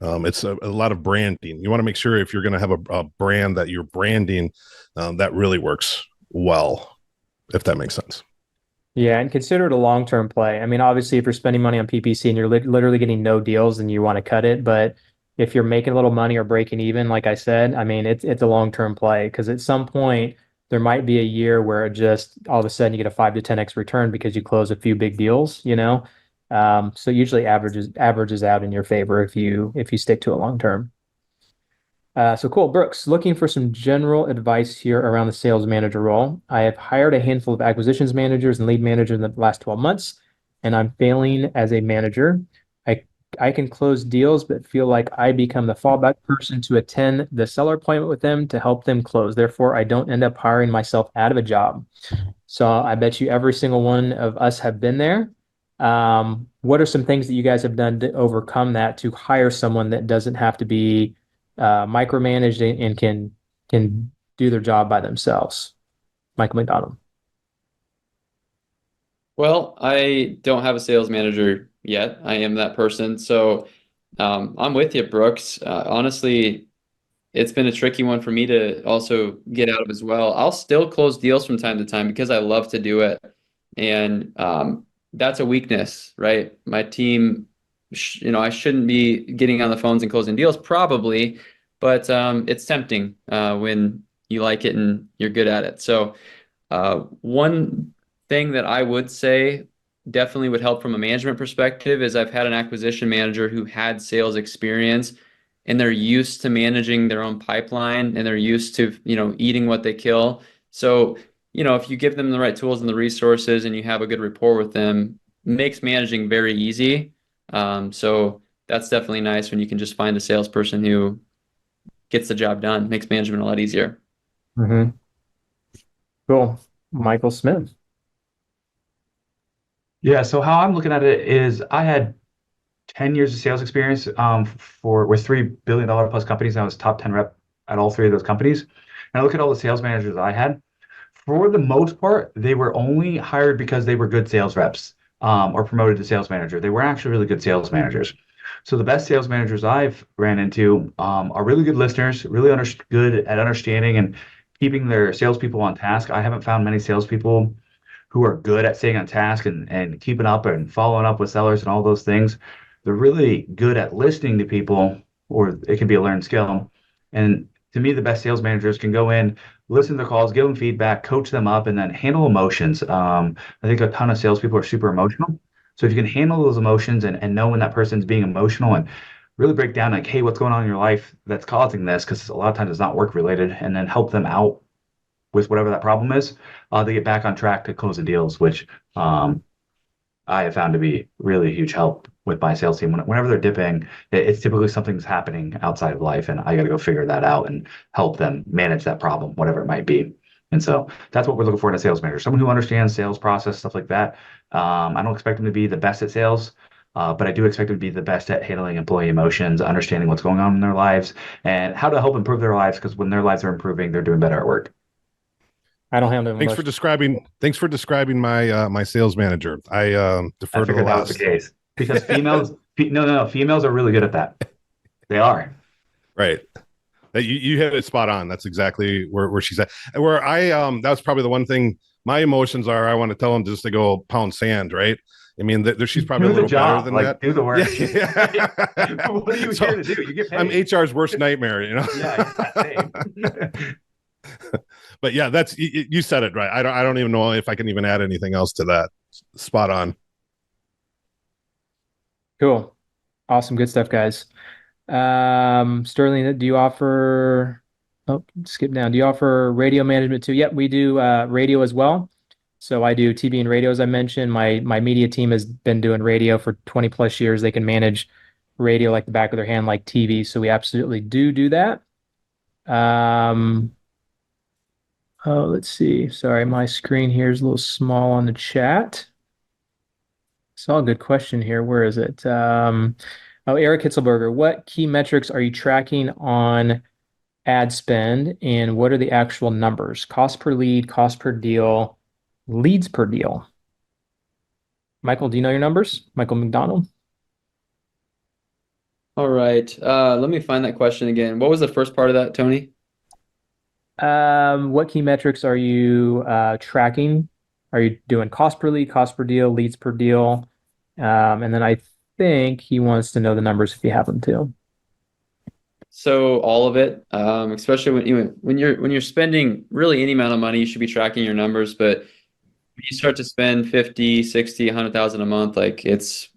It's a lot of branding. You want to make sure if you're going to have a brand that you're branding, that really works well, if that makes sense. Yeah, and consider it a long-term play. I mean, obviously, if you're spending money on PPC and you're literally getting no deals, then you want to cut it. But if you're making a little money or breaking even, like I said, I mean, it's a long-term play, because at some point there might be a year where it just all of a sudden you get a 5 to 10x return because you close a few big deals, So usually averages out in your favor if you stick to it long term. So cool, Brooks, looking for some general advice here around the sales manager role. I have hired a handful of acquisitions managers and lead managers in the last 12 months, and I'm failing as a manager. I can close deals, but feel like I become the fallback person to attend the seller appointment with them to help them close. Therefore, I don't end up hiring myself out of a job. So I bet you every single one of us have been there. What are some things that you guys have done to overcome that, to hire someone that doesn't have to be micromanaged and can do their job by themselves? Michael McDonald. Well, I don't have a sales manager yet. I am that person. So I'm with you, Brooks. Honestly, it's been a tricky one for me to also get out of as well. I'll still close deals from time to time because I love to do it. And that's a weakness, right? My team, I shouldn't be getting on the phones and closing deals probably, but it's tempting when you like it and you're good at it. So one thing that I would say definitely would help from a management perspective is I've had an acquisition manager who had sales experience, and they're used to managing their own pipeline, and they're used to, eating what they kill. So, if you give them the right tools and the resources and you have a good rapport with them, it makes managing very easy. So that's definitely nice when you can just find a salesperson who gets the job done. Makes management a lot easier. Mm-hmm. Cool. Michael Smith. Yeah, so how I'm looking at it is I had 10 years of sales experience with $3 billion plus companies. I was top 10 rep at all 3 of those companies. And I look at all the sales managers I had. For the most part, they were only hired because they were good sales reps or promoted to sales manager. They weren't actually really good sales managers. So the best sales managers I've ran into are really good listeners, really good at understanding and keeping their salespeople on task. I haven't found many salespeople who are good at staying on task and keeping up and following up with sellers and all those things. They're really good at listening to people, or it can be a learned skill. And to me, the best sales managers can go in, listen to the calls, give them feedback, coach them up, and then handle emotions. I think a ton of salespeople are super emotional. So if you can handle those emotions and know when that person's being emotional and really break down like, hey, what's going on in your life that's causing this? Because a lot of times it's not work related, and then help them out with whatever that problem is, they get back on track to closing deals, which I have found to be really a huge help with my sales team. Whenever they're dipping, it's typically something's happening outside of life, and I got to go figure that out and help them manage that problem, whatever it might be. And so that's what we're looking for in a sales manager, someone who understands sales process, stuff like that. I don't expect them to be the best at sales, but I do expect them to be the best at handling employee emotions, understanding what's going on in their lives, and how to help improve their lives, because when their lives are improving, they're doing better at work. I don't handle Thanks for describing my sales manager. I defer I to the figured that was the last. case because females are really good at that. They are. Right. You hit it spot on. That's exactly where she's at. Where I that was probably the one thing my emotions are. I want to tell them just to go pound sand, right? I mean, she's probably Do a little the job, better than like that. do the work. Yeah. What are you So, here to do? You get paid. I'm HR's worst nightmare, you know. Yeah, same. But yeah, that's you said it right. I don't even know if I can even add anything else to that. Spot on. Cool. Awesome. Good stuff, guys. Sterling, do you offer, oh, skip down. Do you offer radio management too? Yep, we do radio as well. So I do TV and radio, as I mentioned. My media team has been doing radio for 20 plus years. They can manage radio like the back of their hand, like TV. So we absolutely do that. Oh, let's see. Sorry, my screen here is a little small on the chat. Saw a good question here. Where is it? Eric Hitzelberger, what key metrics are you tracking on ad spend, and what are the actual numbers? Cost per lead, cost per deal, leads per deal. Michael, do you know your numbers? Michael Mcdonald? All right. Let me find that question again. What was the first part of that, Tony? What key metrics are you tracking? Are you doing cost per lead, cost per deal, leads per deal? And then I think he wants to know the numbers if you have them too. So all of it, especially when you're spending really any amount of money, you should be tracking your numbers. But when you start to spend 50, 60, 100,000 a month, like it's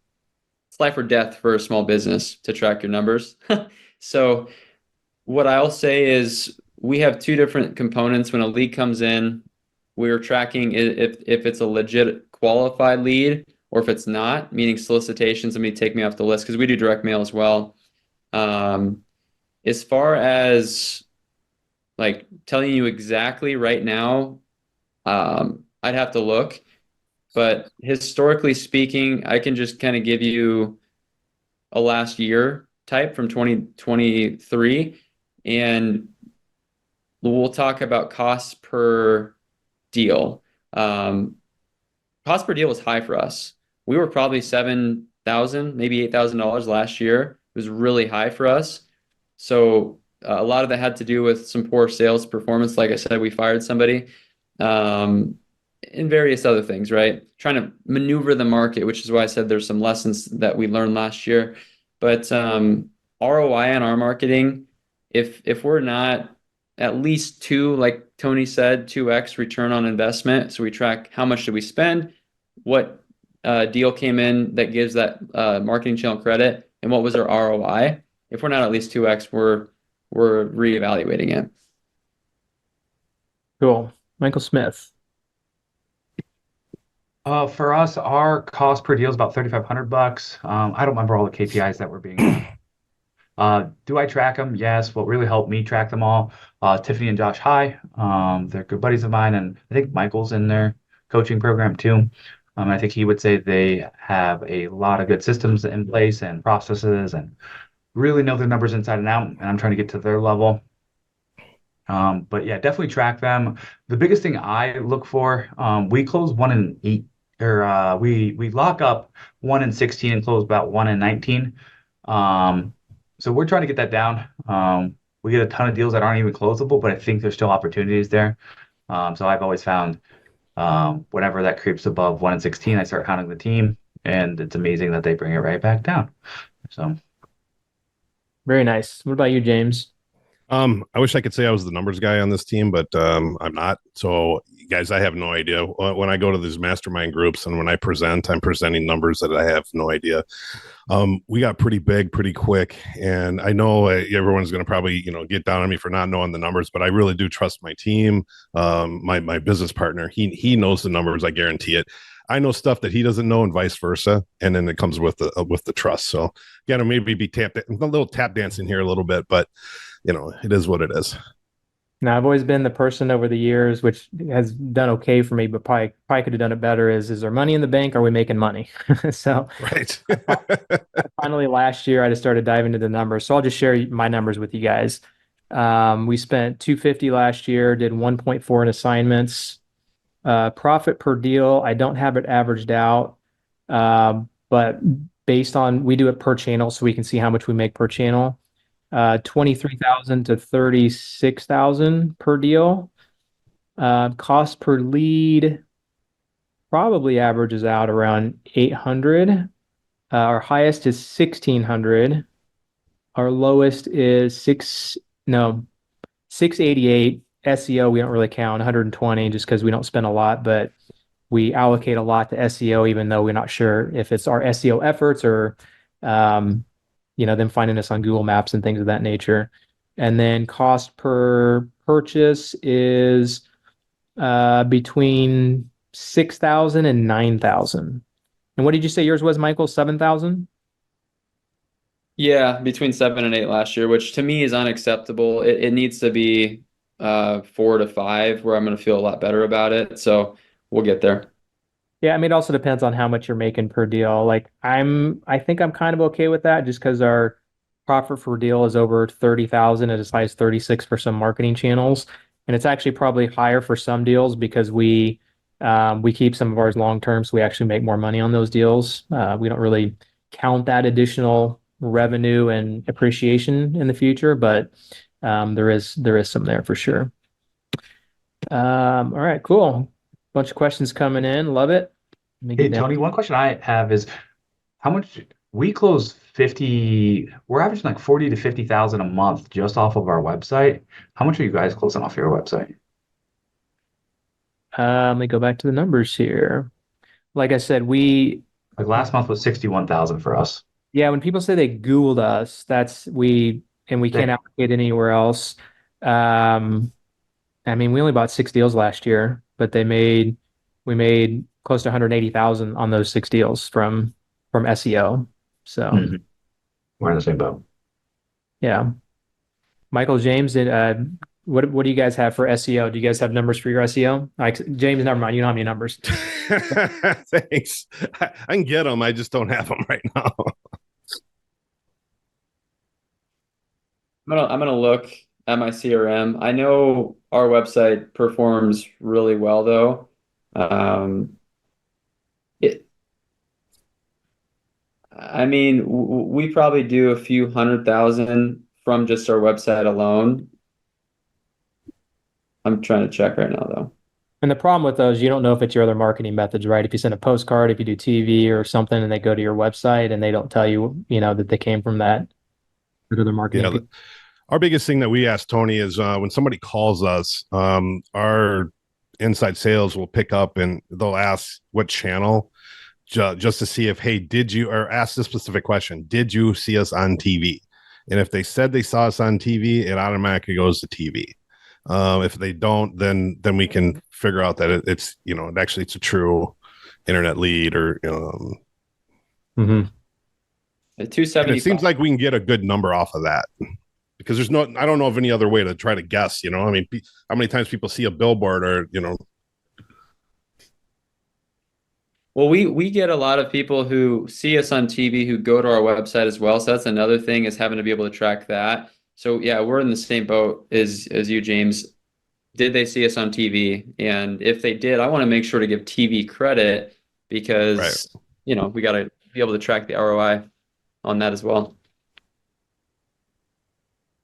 life or death for a small business to track your numbers. So what I'll say is we have two different components. When a lead comes in, we're tracking if it's a legit qualified lead or if it's not, meaning solicitations, somebody take me off the list, because we do direct mail as well. As far as like telling you exactly right now, I'd have to look. But historically speaking, I can just kind of give you a last year type from 2023, and we'll talk about costs per deal. Cost per deal was high for us. We were probably $7,000, maybe $8,000 last year. It was really high for us. So a lot of that had to do with some poor sales performance. Like I said, we fired somebody, and various other things, right? Trying to maneuver the market, which is why I said there's some lessons that we learned last year. But ROI on our marketing, if we're not at least like Tony said, 2x return on investment. So we track how much did we spend, what deal came in that gives that marketing channel credit, and what was our ROI. If we're not at least 2x, we're reevaluating it. Cool. Michael Smith. For us, our cost per deal is about $3,500. I don't remember all the KPIs that were being do I track them? Yes. What really helped me track them all, Tiffany and Josh High. They're good buddies of mine, and I think Michael's in their coaching program too. I think he would say they have a lot of good systems in place and processes and really know their numbers inside and out, and I'm trying to get to their level. But yeah, definitely track them. The biggest thing I look for, we close 1 in 8, or we lock up 1 in 16 and close about 1 in 19. So we're trying to get that down. We get a ton of deals that aren't even closable, but I think there's still opportunities there. So I've always found whenever that creeps above 1 in 16, I start counting the team, and it's amazing that they bring it right back down. So Very nice. What about you, James? I wish I could say I was the numbers guy on this team, but I'm not. So, guys, I have no idea. When I go to these mastermind groups and when I present, I'm presenting numbers that I have no idea. We got pretty big pretty quick, and I know everyone's going to probably get down on me for not knowing the numbers, but I really do trust my team. My business partner, he knows the numbers. I guarantee it. I know stuff that he doesn't know, and vice versa, and then it comes with the trust. So, again, maybe be a little tap dancing here a little bit, but it is what it is. Now, I've always been the person over the years, which has done okay for me, but probably could have done it better. Is there money in the bank? Are we making money? So right. Finally, last year, I just started diving into the numbers. So I'll just share my numbers with you guys. We spent 250 last year, did 1.4 in assignments. Profit per deal, I don't have it averaged out, but based on, we do it per channel so we can see how much we make per channel. 23,000 to 36,000 per deal. Cost per lead probably averages out around 800. Our highest is 1,600. Our lowest is 688. SEO, we don't really count 120 just because we don't spend a lot, but we allocate a lot to SEO, even though we're not sure if it's our SEO efforts or, them finding us on Google Maps and things of that nature. And then cost per purchase is between 6,000 and 9,000. And what did you say yours was, Michael? 7,000? Yeah, between 7 and 8 last year, which to me is unacceptable. It needs to be 4 to 5 where I'm going to feel a lot better about it. So we'll get there. Yeah, I mean, it also depends on how much you're making per deal. Like I think I'm kind of okay with that just because our profit per deal is over 30,000 and as high as 36 for some marketing channels. And it's actually probably higher for some deals because we keep some of ours long term, so we actually make more money on those deals. We don't really count that additional revenue and appreciation in the future, but there is some there for sure. All right, cool. Bunch of questions coming in. Love it. Hey, Tony, one question I have is how much we close 50, we're averaging like 40 to 50,000 a month just off of our website. How much are you guys closing off your website? Let me go back to the numbers here. Like I said, like last month was 61,000 for us. Yeah, when people say they Googled us, we can't allocate anywhere else. I mean, we only bought 6 deals last year, but we made close to 180,000 on those 6 deals from SEO. So we're in the same boat. Yeah. Michael, James, what do you guys have for SEO? Do you guys have numbers for your SEO? James, never mind. You don't have any numbers. Thanks. I can get them. I just don't have them right now. I'm gonna look at my CRM. I know our website performs really well though. We probably do a few 100,000 from just our website alone. I'm trying to check right now though. And the problem with those, you don't know if it's your other marketing methods, right? If you send a postcard, if you do TV or something, and they go to your website and they don't tell you, that they came from that other marketing. Yeah, our biggest thing that we ask Tony is when somebody calls us, our inside sales will pick up and they'll ask what channel, just to see if, hey, did you, or ask the specific question, did you see us on TV? And if they said they saw us on TV, it automatically goes to TV. If they don't, then we can figure out that it's it's a true internet lead or 275. It seems like we can get a good number off of that because I don't know of any other way to try to guess, I mean, how many times people see a billboard or, Well, we get a lot of people who see us on TV who go to our website as well. So that's another thing, is having to be able to track that. So yeah, we're in the same boat as you, James. Did they see us on TV? And if they did, I want to make sure to give TV credit because, we got to be able to track the ROI on that as well.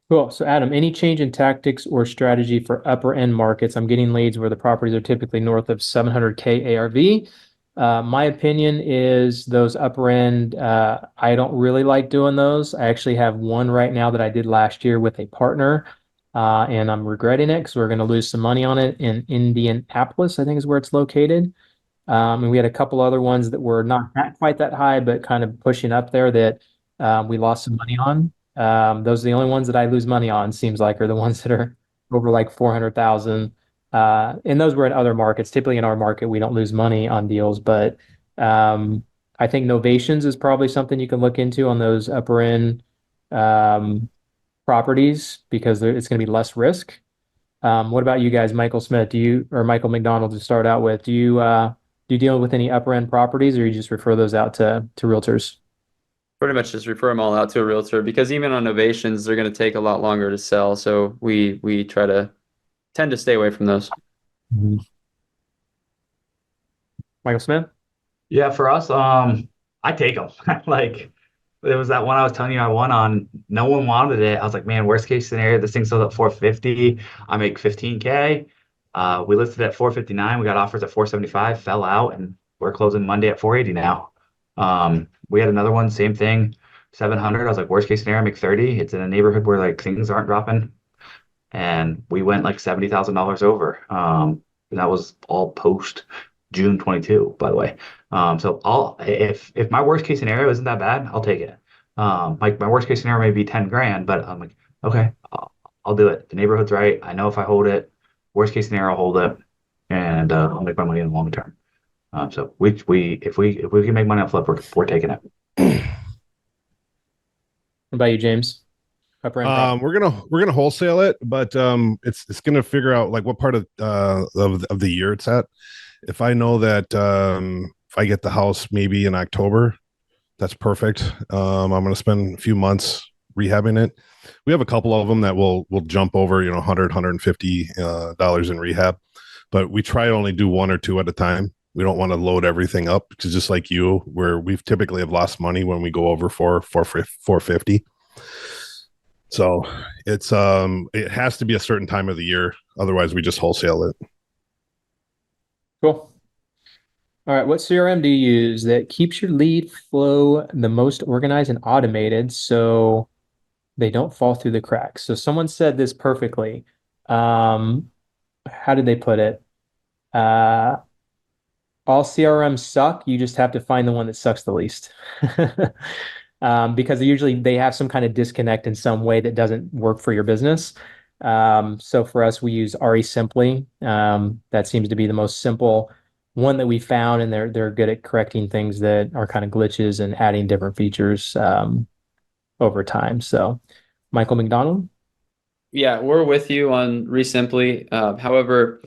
Cool. So Adam, any change in tactics or strategy for upper end markets? I'm getting leads where the properties are typically north of 700K ARV. My opinion is those upper end, I don't really like doing those. I actually have one right now that I did last year with a partner, and I'm regretting it because we're going to lose some money on it in Indianapolis, I think is where it's located. And we had a couple other ones that were not quite that high, but kind of pushing up there that we lost some money on. Those are the only ones that I lose money on, seems like, are the ones that are over like 400,000. And those were in other markets. Typically in our market, we don't lose money on deals, but I think novations is probably something you can look into on those upper end properties because it's going to be less risk. What about you guys, Michael Smith? Or Michael McDonald to start out with? Do you deal with any upper end properties, or you just refer those out to realtors? Pretty much just refer them all out to a realtor, because even on novations, they're going to take a lot longer to sell. So we tend to stay away from those. Mhm. Michael Smith? Yeah, for us, I take them. Like there was that one I was telling you I won on. No one wanted it. I was like, man, worst case scenario, this thing sold at 450. I make 15K. We listed at 459. We got offers at 475, fell out, and we're closing Monday at 480 now. We had another one, same thing, 700. I was like, worst case scenario, I make 30. It's in a neighborhood where like things aren't dropping, and we went like $70,000 over. And that was all post June 22, by the way. So if my worst case scenario isn't that bad, I'll take it. Like my worst case scenario may be 10 grand, but I'm like, okay, I'll do it. The neighborhood's right. I know if I hold it, worst case scenario, I'll hold it, and I'll make my money in the long term. So if we can make money on flip, we're taking it. What about you, James? Upper end prop? We're gonna wholesale it, but it's gonna figure out like what part of the year it's at. If I know that if I get the house maybe in October, that's perfect. I'm gonna spend a few months rehabbing it. We have a couple of them that will jump over, $100, $150 in rehab, but we try to only do one or two at a time. We don't want to load everything up, because just like you, where we've typically have lost money when we go over 450. So it's it has to be a certain time of the year, otherwise we just wholesale it. Cool. All right. What CRM do you use that keeps your lead flow the most organized and automated so they don't fall through the cracks? So someone said this perfectly. How did they put it? All CRMs suck. You just have to find the one that sucks the least. Because usually they have some kind of disconnect in some way that doesn't work for your business. So for us, we use RE Simply. That seems to be the most simple one that we found, and they're good at correcting things that are kind of glitches and adding different features over time. So, Michael Mcdonald? Yeah, we're with you on Resimply. However,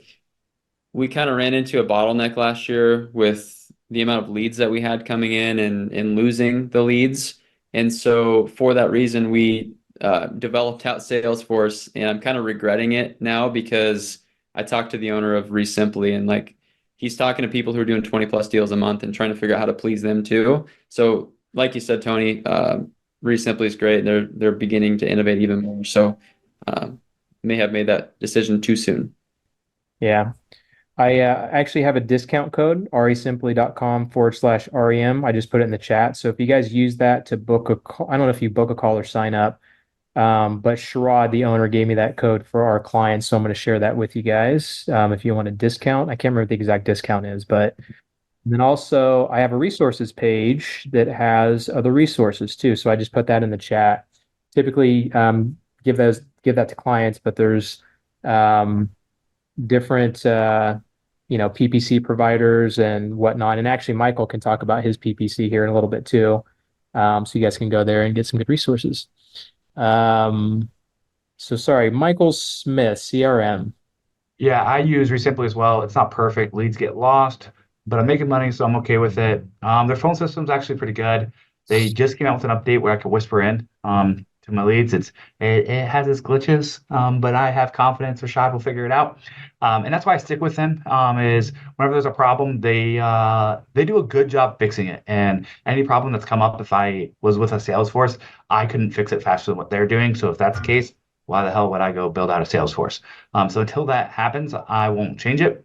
we kind of ran into a bottleneck last year with the amount of leads that we had coming in and losing the leads. And so for that reason, we developed out Salesforce, and I'm kind of regretting it now, because I talked to the owner of Resimply, and like he's talking to people who are doing 20 plus deals a month and trying to figure out how to please them too. So like you said, Tony, Resimply is great. They're beginning to innovate even more. So may have made that decision too soon. Yeah. I actually have a discount code, resimply.com/REM. I just put it in the chat. So if you guys use that to book a call, I don't know if you book a call or sign up, but Sherrod, the owner, gave me that code for our clients. So I'm going to share that with you guys. If you want a discount, I can't remember what the exact discount is, but then also I have a resources page that has other resources too. So I just put that in the chat. Typically give that to clients, but there's different PPC providers and whatnot. And actually Michael can talk about his PPC here in a little bit too. So you guys can go there and get some good resources. So sorry, Michael Smith, CRM. Yeah, I use Resimply as well. It's not perfect. Leads get lost, but I'm making money, so I'm okay with it. Their phone system's actually pretty good. They just came out with an update where I could whisper in to my leads. It has its glitches, but I have confidence Rashad will figure it out. And that's why I stick with them. Is whenever there's a problem, they do a good job fixing it. And any problem that's come up, if I was with a Salesforce, I couldn't fix it faster than what they're doing. So if that's the case, why the hell would I go build out a Salesforce? So until that happens, I won't change it.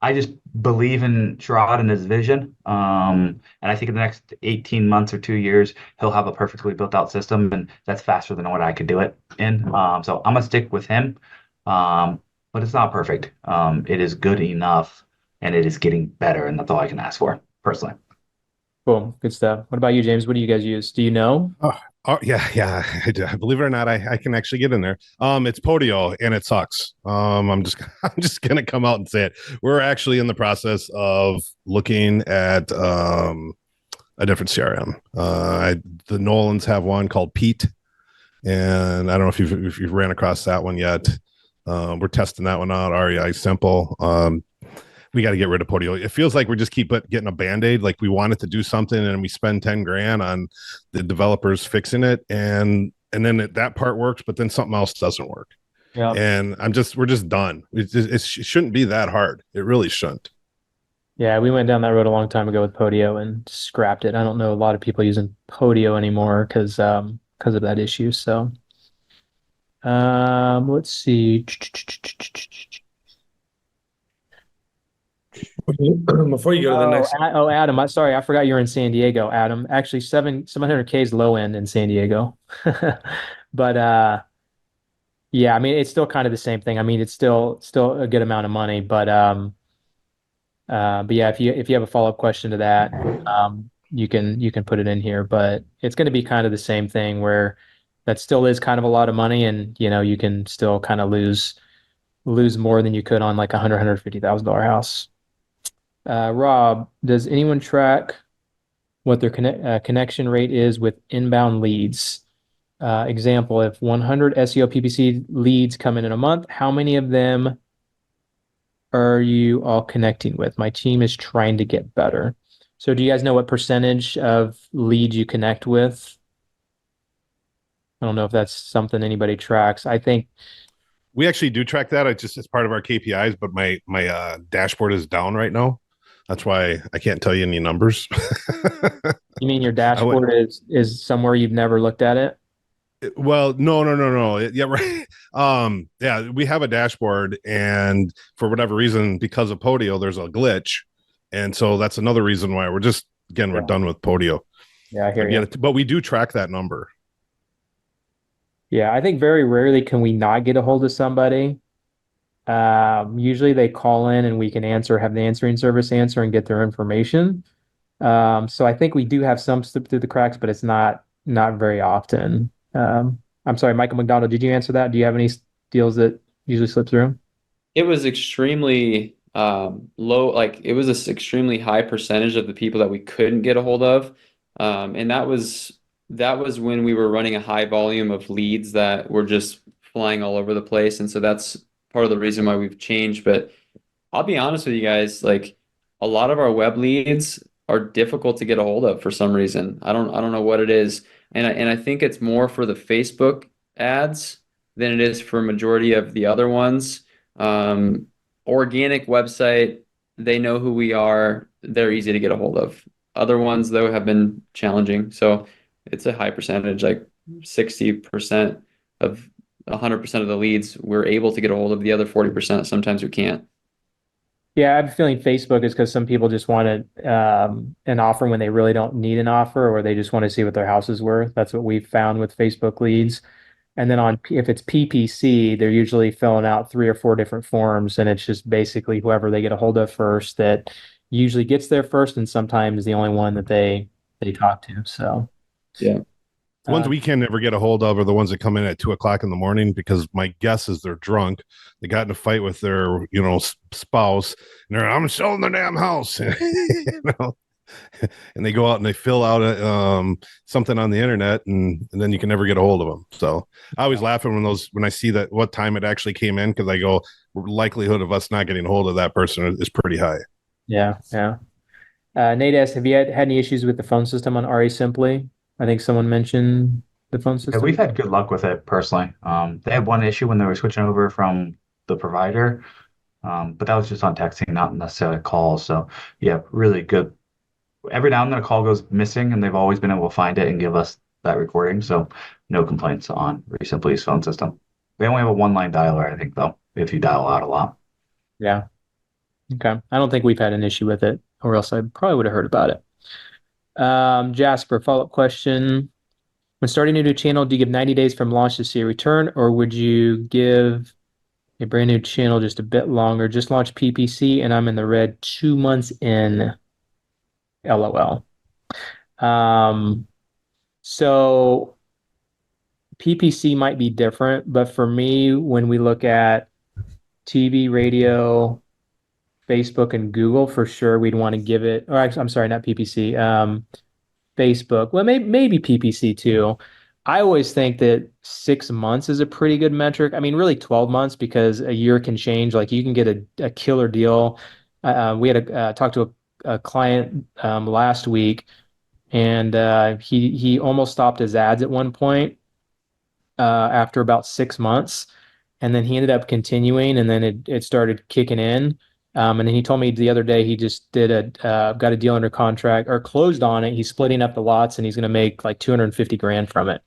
I just believe in Sherrod and his vision. And I think in the next 18 months or 2 years, he'll have a perfectly built out system, and that's faster than what I could do it in. So I'm going to stick with him. But it's not perfect. It is good enough, and it is getting better, and that's all I can ask for personally. Cool. Good stuff. What about you, James? What do you guys use? Do you know? Oh yeah. I do. Believe it or not, I can actually get in there. It's Podio, and it sucks. I'm just gonna come out and say it. We're actually in the process of looking at a different CRM. The Nolans have one called Pete, and I don't know if you've ran across that one yet. We're testing that one out. REI Simple. we got to get rid of Podio. It feels like we just keep getting a band-aid. Like we wanted to do something and we spend 10 grand on the developers fixing it. And then that part works, but then something else doesn't work. Yeah. And we're just done. It shouldn't be that hard. It really shouldn't. Yeah, we went down that road a long time ago with Podio and scrapped it. I don't know a lot of people using Podio anymore because of that issue. So let's see. Before you go to the next, Adam, sorry, I forgot you're in San Diego, Adam. Actually, 700K is low end in San Diego. But yeah, I mean, it's still kind of the same thing. I mean, it's still a good amount of money, but yeah, if you have a follow-up question to that, you can put it in here, but it's going to be kind of the same thing where that still is kind of a lot of money, and you can still kind of lose more than you could on like $150,000 house. Rob, does anyone track what their connection rate is with inbound leads? Example, if 100 SEO PPC leads come in a month, how many of them are you all connecting with? My team is trying to get better. So do you guys know what percentage of leads you connect with? I don't know if that's something anybody tracks. I think we actually do track that. It's part of our KPIs, but my dashboard is down right now. That's why I can't tell you any numbers. You mean your dashboard is somewhere you've never looked at it? Well, no. Yeah, right. Yeah, we have a dashboard, and for whatever reason, because of Podio, there's a glitch, and so that's another reason why we're done with Podio. Yeah, I hear you. But we do track that number. Yeah, I think very rarely can we not get a hold of somebody. Usually they call in and we can have the answering service answer and get their information. So I think we do have some slip through the cracks, but it's not very often. I'm sorry, Michael McDonald, did you answer that? Do you have any deals that usually slip through? It was extremely low, like it was an extremely high percentage of the people that we couldn't get a hold of. And that was when we were running a high volume of leads that were just flying all over the place. And so that's part of the reason why we've changed. But I'll be honest with you guys, like a lot of our web leads are difficult to get a hold of for some reason. I don't know what it is. And I think it's more for the Facebook ads than it is for majority of the other ones. Organic website, they know who we are. They're easy to get a hold of. Other ones, though, have been challenging. So it's a high percentage, like 60% of 100% of the leads we're able to get a hold of. The other 40%, sometimes we can't. Yeah, I have a feeling Facebook is because some people just want an offer when they really don't need an offer, or they just want to see what their house is worth. That's what we've found with Facebook leads. And then if it's PPC, they're usually filling out 3 or 4 different forms, and it's just basically whoever they get a hold of first that usually gets there first, and sometimes the only one that they talk to. So yeah. The ones we can never get a hold of are the ones that come in at 2:00 in the morning, because my guess is they're drunk. They got in a fight with their, spouse, and I'm selling the damn house, and they go out and they fill out something on the internet, and then you can never get a hold of them. So I always laugh when I see that what time it actually came in, because I go, likelihood of us not getting a hold of that person is pretty high. Yeah. Nate asks, have you had any issues with the phone system on RE Simply? I think someone mentioned the phone system. Yeah, we've had good luck with it personally. They had one issue when they were switching over from the provider, but that was just on texting, not necessarily calls. So yeah, really good. Every now and then a call goes missing, and they've always been able to find it and give us that recording. So no complaints on Simply's phone system. They only have a one-line dialer, I think, though, if you dial out a lot. Yeah. Okay. I don't think we've had an issue with it, or else I probably would have heard about it. Jasper, follow-up question. When starting a new channel, do you give 90 days from launch to see a return, or would you give a brand new channel just a bit longer? Just launched PPC and I'm in the red 2 months in. LOL. So PPC might be different, but for me, when we look at TV, radio, Facebook, and Google, for sure, we'd want to give it, or actually, I'm sorry, not PPC, Facebook. Well, maybe PPC too. I always think that 6 months is a pretty good metric. I mean, really 12 months, because a year can change. Like you can get a killer deal we had talked to a client last week, and he almost stopped his ads at one point after about 6 months, and then he ended up continuing, and then it started kicking in. And then he told me the other day he just got a deal under contract or closed on it. He's splitting up the lots, and he's going to make like 250 grand from it,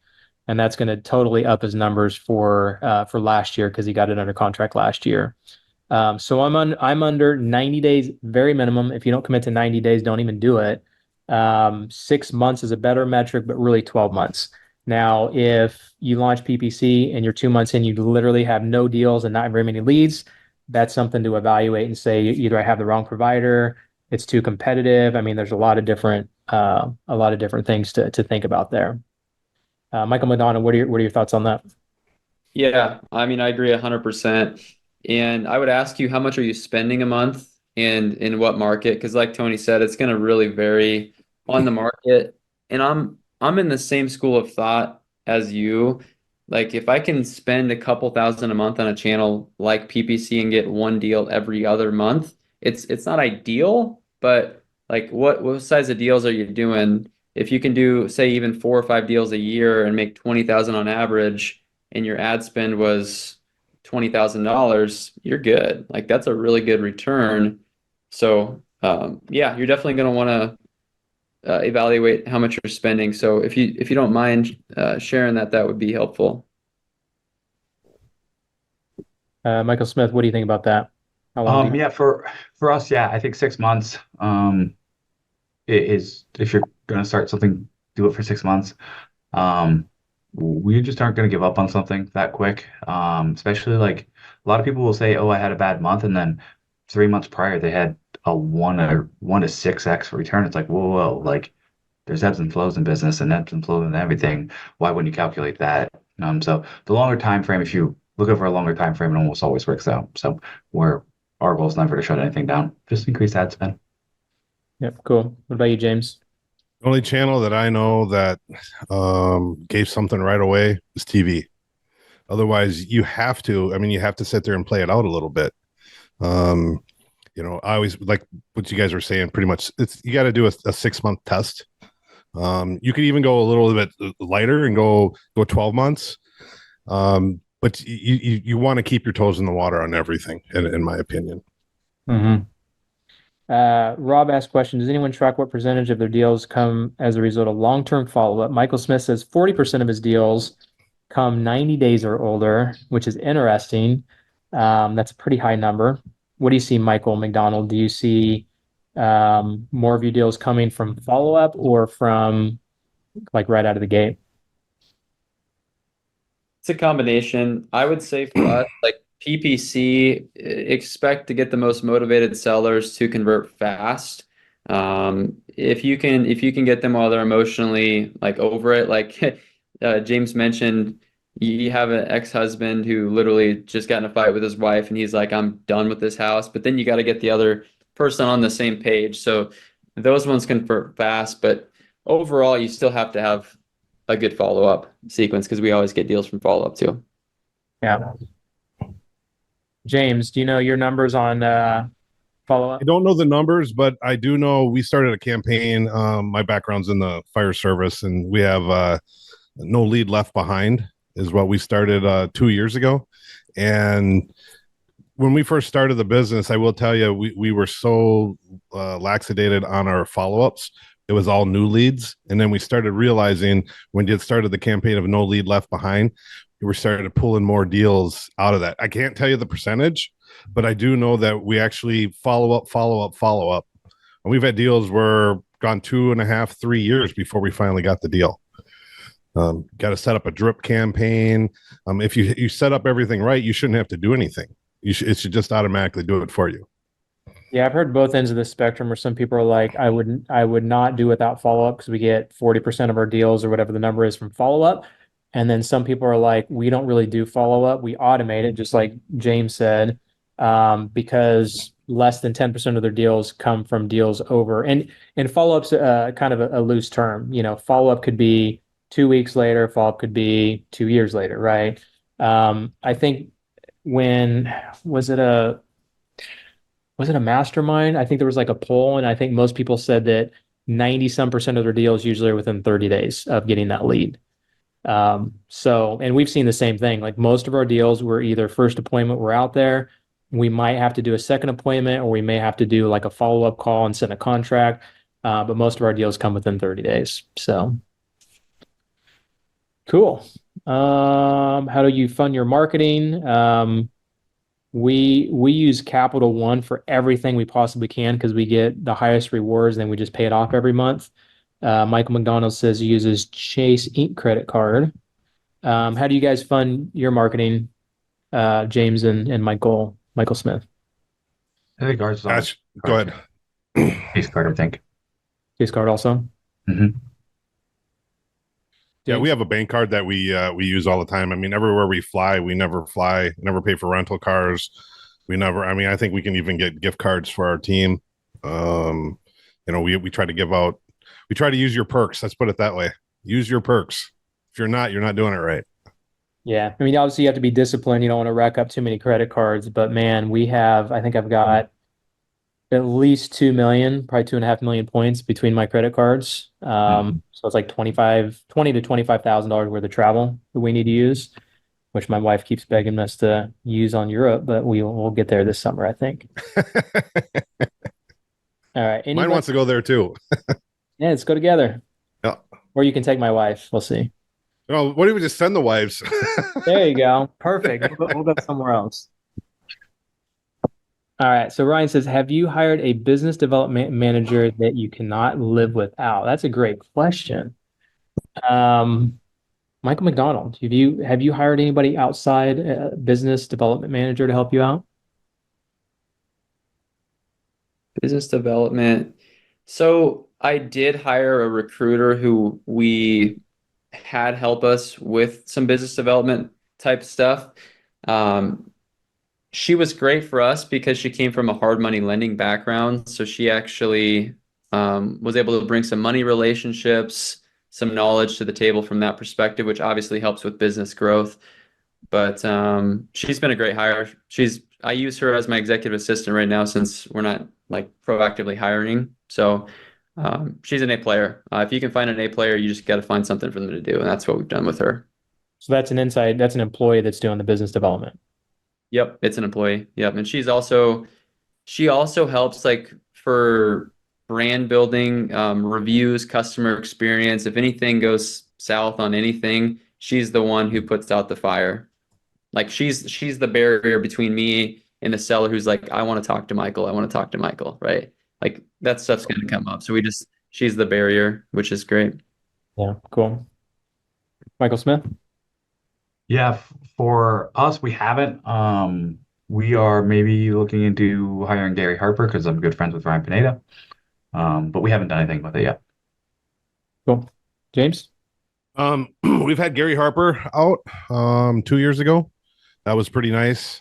and that's going to totally up his numbers for last year because he got it under contract last year. So I'm under 90 days, very minimum. If you don't commit to 90 days, don't even do it. 6 months is a better metric, but really 12 months. Now, if you launch PPC and you're 2 months in, you literally have no deals and not very many leads, that's something to evaluate and say either I have the wrong provider, it's too competitive. I mean, there's a lot of different things to think about there. Michael Mcdonald, what are your thoughts on that? Yeah, I mean, I agree 100%. And I would ask you, how much are you spending a month and in what market? Because like Tony said, it's going to really vary on the market. And I'm in the same school of thought as you. Like if I can spend a couple thousand a month on a channel like PPC and get one deal every other month, it's not ideal, but like what size of deals are you doing? If you can do, say, even 4 or 5 deals a year and make 20,000 on average, and your ad spend was $20,000, you're good. Like that's a really good return. So yeah, you're definitely going to want to evaluate how much you're spending. So if you don't mind sharing that would be helpful. Michael Smith, what do you think about that? How long Yeah, for us, yeah, I think 6 months is if you're gonna start something, do it for 6 months. We just aren't gonna give up on something that quick. Especially like a lot of people will say, "Oh, I had a bad month," and then 3 months prior they had a 1 to 6x return. It's like, whoa, like there's ebbs and flows in business and ebbs and flows in everything. Why wouldn't you calculate that? So the longer time frame, if you look over a longer time frame, it almost always works out. So our goal is never to shut anything down, just increase ad spend. Yep, cool. What about you, James? The only channel that I know that gave something right away is TV. Otherwise, you have to sit there and play it out a little bit. I always like what you guys were saying. Pretty much, you got to do a 6-month test. You could even go a little bit lighter and go 12 months. But you want to keep your toes in the water on everything, in my opinion. Mm-hmm. Rob asked question, does anyone track what percentage of their deals come as a result of long-term follow-up? Michael Smith says 40% of his deals come 90 days or older, which is interesting. That's a pretty high number. What do you see, Michael McDonald? Do you see more of your deals coming from follow-up or from like right out of the gate? It's a combination. I would say for us, like PPC, expect to get the most motivated sellers to convert fast. If you can get them while they're emotionally like over it, like James mentioned, you have an ex-husband who literally just got in a fight with his wife and he's like, I'm done with this house. But then you got to get the other person on the same page. So those ones convert fast, but overall, you still have to have a good follow-up sequence because we always get deals from follow-up too. Yeah. James, do you know your numbers on follow-up? I don't know the numbers, but I do know we started a campaign. My background's in the fire service, and we have no lead left behind is what we started 2 years ago. And when we first started the business, I will tell you, we were so laxated on our follow-ups. It was all new leads. And then we started realizing when we started the campaign of no lead left behind, we were starting to pull in more deals out of that. I can't tell you the percentage, but I do know that we actually follow up. And we've had deals where gone 2.5, 3 years before we finally got the deal. Got to set up a drip campaign. If you set up everything right, you shouldn't have to do anything. It should just automatically do it for you. Yeah, I've heard both ends of the spectrum where some people are like, I would not do without follow-up because we get 40% of our deals or whatever the number is from follow-up. And then some people are like, we don't really do follow-up. We automate it, just like James said, because less than 10% of their deals come from deals over. And follow-up's kind of a loose term. Follow-up could be 2 weeks later, follow-up could be 2 years later, right? I think when was it was it a mastermind? I think there was like a poll, and I think most people said that 90 some percent of their deals usually are within 30 days of getting that lead. And we've seen the same thing. Like most of our deals were either first appointment, we're out there. We might have to do a second appointment, or we may have to do like a follow-up call and send a contract. But most of our deals come within 30 days. So cool. How do you fund your marketing? We use Capital One for everything we possibly can because we get the highest rewards, and then we just pay it off every month. Michael McDonald says he uses Chase Ink credit card. How do you guys fund your marketing, James and Michael Smith? I think ours is on Go ahead. Chase card, I think. Chase card also. Mm-hmm. Yeah, we have a bank card that we use all the time. I mean, everywhere we fly, never pay for rental cars. I think we can even get gift cards for our team. We try to give out, we try to use your perks. Let's put it that way. Use your perks. If you're not doing it right. Yeah. I mean, obviously you have to be disciplined. You don't want to rack up too many credit cards, but man, I think I've got at least 2 million, probably 2.5 million points between my credit cards. So it's like $20 to $25,000 worth of travel that we need to use, which my wife keeps begging us to use on Europe, but we'll get there this summer, I think. All right. Mine wants to go there too. Yeah, let's go together. Yeah. Or you can take my wife. We'll see. No, what do we just send the wives? There you go. Perfect. We'll go somewhere else. All right. So Ryan says, have you hired a business development manager that you cannot live without? That's a great question. Michael McDonald, have you hired anybody outside a business development manager to help you out? Business development. So I did hire a recruiter who we had help us with some business development type stuff. She was great for us because she came from a hard money lending background. So she actually was able to bring some money relationships, some knowledge to the table from that perspective, which obviously helps with business growth. But she's been a great hire. I use her as my executive assistant right now since we're not like proactively hiring. So she's an A player. If you can find an A player, you just got to find something for them to do. And that's what we've done with her. So that's an employee that's doing the business development. Yep, it's an employee. Yep. And she also helps like for brand building, reviews, customer experience. If anything goes south on anything, she's the one who puts out the fire. Like she's the barrier between me and the seller who's like, I want to talk to Michael, right? Like that stuff's going to come up. So she's the barrier, which is great. Yeah, cool. Michael Smith? Yeah, for us, we haven't. We are maybe looking into hiring Gary Harper because I'm good friends with Ryan Pineda. But we haven't done anything with it yet. Cool. James? We've had Gary Harper out 2 years ago. That was pretty nice.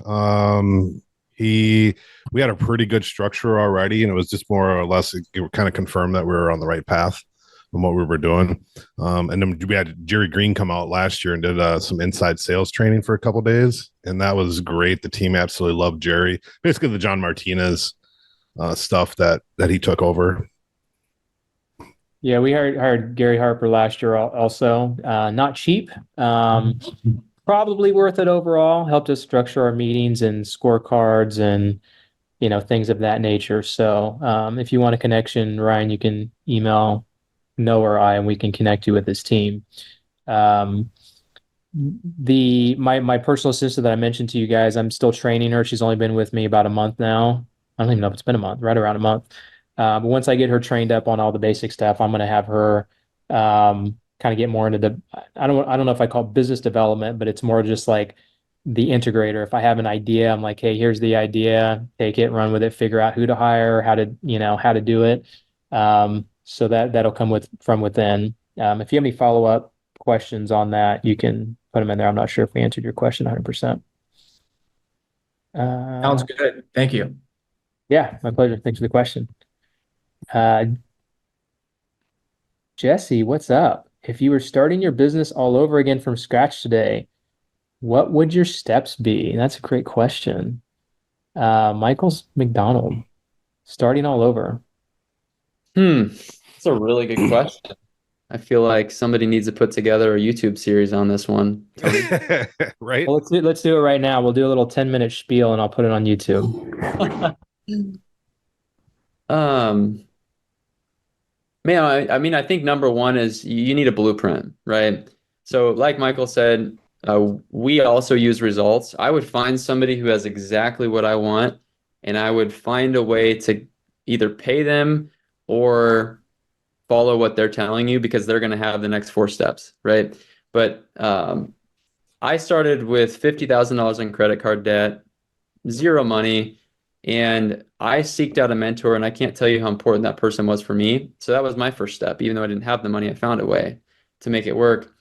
We had a pretty good structure already, and it was just more or less it kind of confirmed that we were on the right path from what we were doing. And then we had Jerry Green come out last year and did some inside sales training for a couple of days, and that was great. The team absolutely loved Jerry. Basically, the John Martinez stuff that he took over. Yeah, we hired Gary Harper last year also. Not cheap. Probably worth it overall. Helped us structure our meetings and scorecards and things of that nature. So if you want a connection, Ryan, you can email Noah or I, and we can connect you with his team. My personal assistant that I mentioned to you guys, I'm still training her. She's only been with me about a month now. I don't even know if it's been a month, right around a month. But once I get her trained up on all the basic stuff, I'm going to have her kind of get more into I don't know if I call it business development, but it's more just like the integrator. If I have an idea, I'm like, hey, here's the idea, take it, run with it, figure out who to hire, how to do it. So that'll come from within. If you have any follow-up questions on that, you can put them in there. I'm not sure if we answered your question 100%. Sounds good. Thank you. Yeah, my pleasure. Thanks for the question. Jesse, what's up? If you were starting your business all over again from scratch today, what would your steps be? That's a great question. Michael's McDonald, starting all over. That's a really good question. I feel like somebody needs to put together a YouTube series on this one. Right? Well, let's do it right now. We'll do a little 10-minute spiel and I'll put it on YouTube. Man, I mean, I think number one is you need a blueprint, right? So, like Michael said, we also use results. I would find somebody who has exactly what I want, and I would find a way to either pay them or follow what they're telling you because they're going to have the next 4 steps, right? But I started with $50,000 in credit card debt, zero money, and I seeked out a mentor, and I can't tell you how important that person was for me. So that was my first step. Even though I didn't have the money, I found a way to make it work.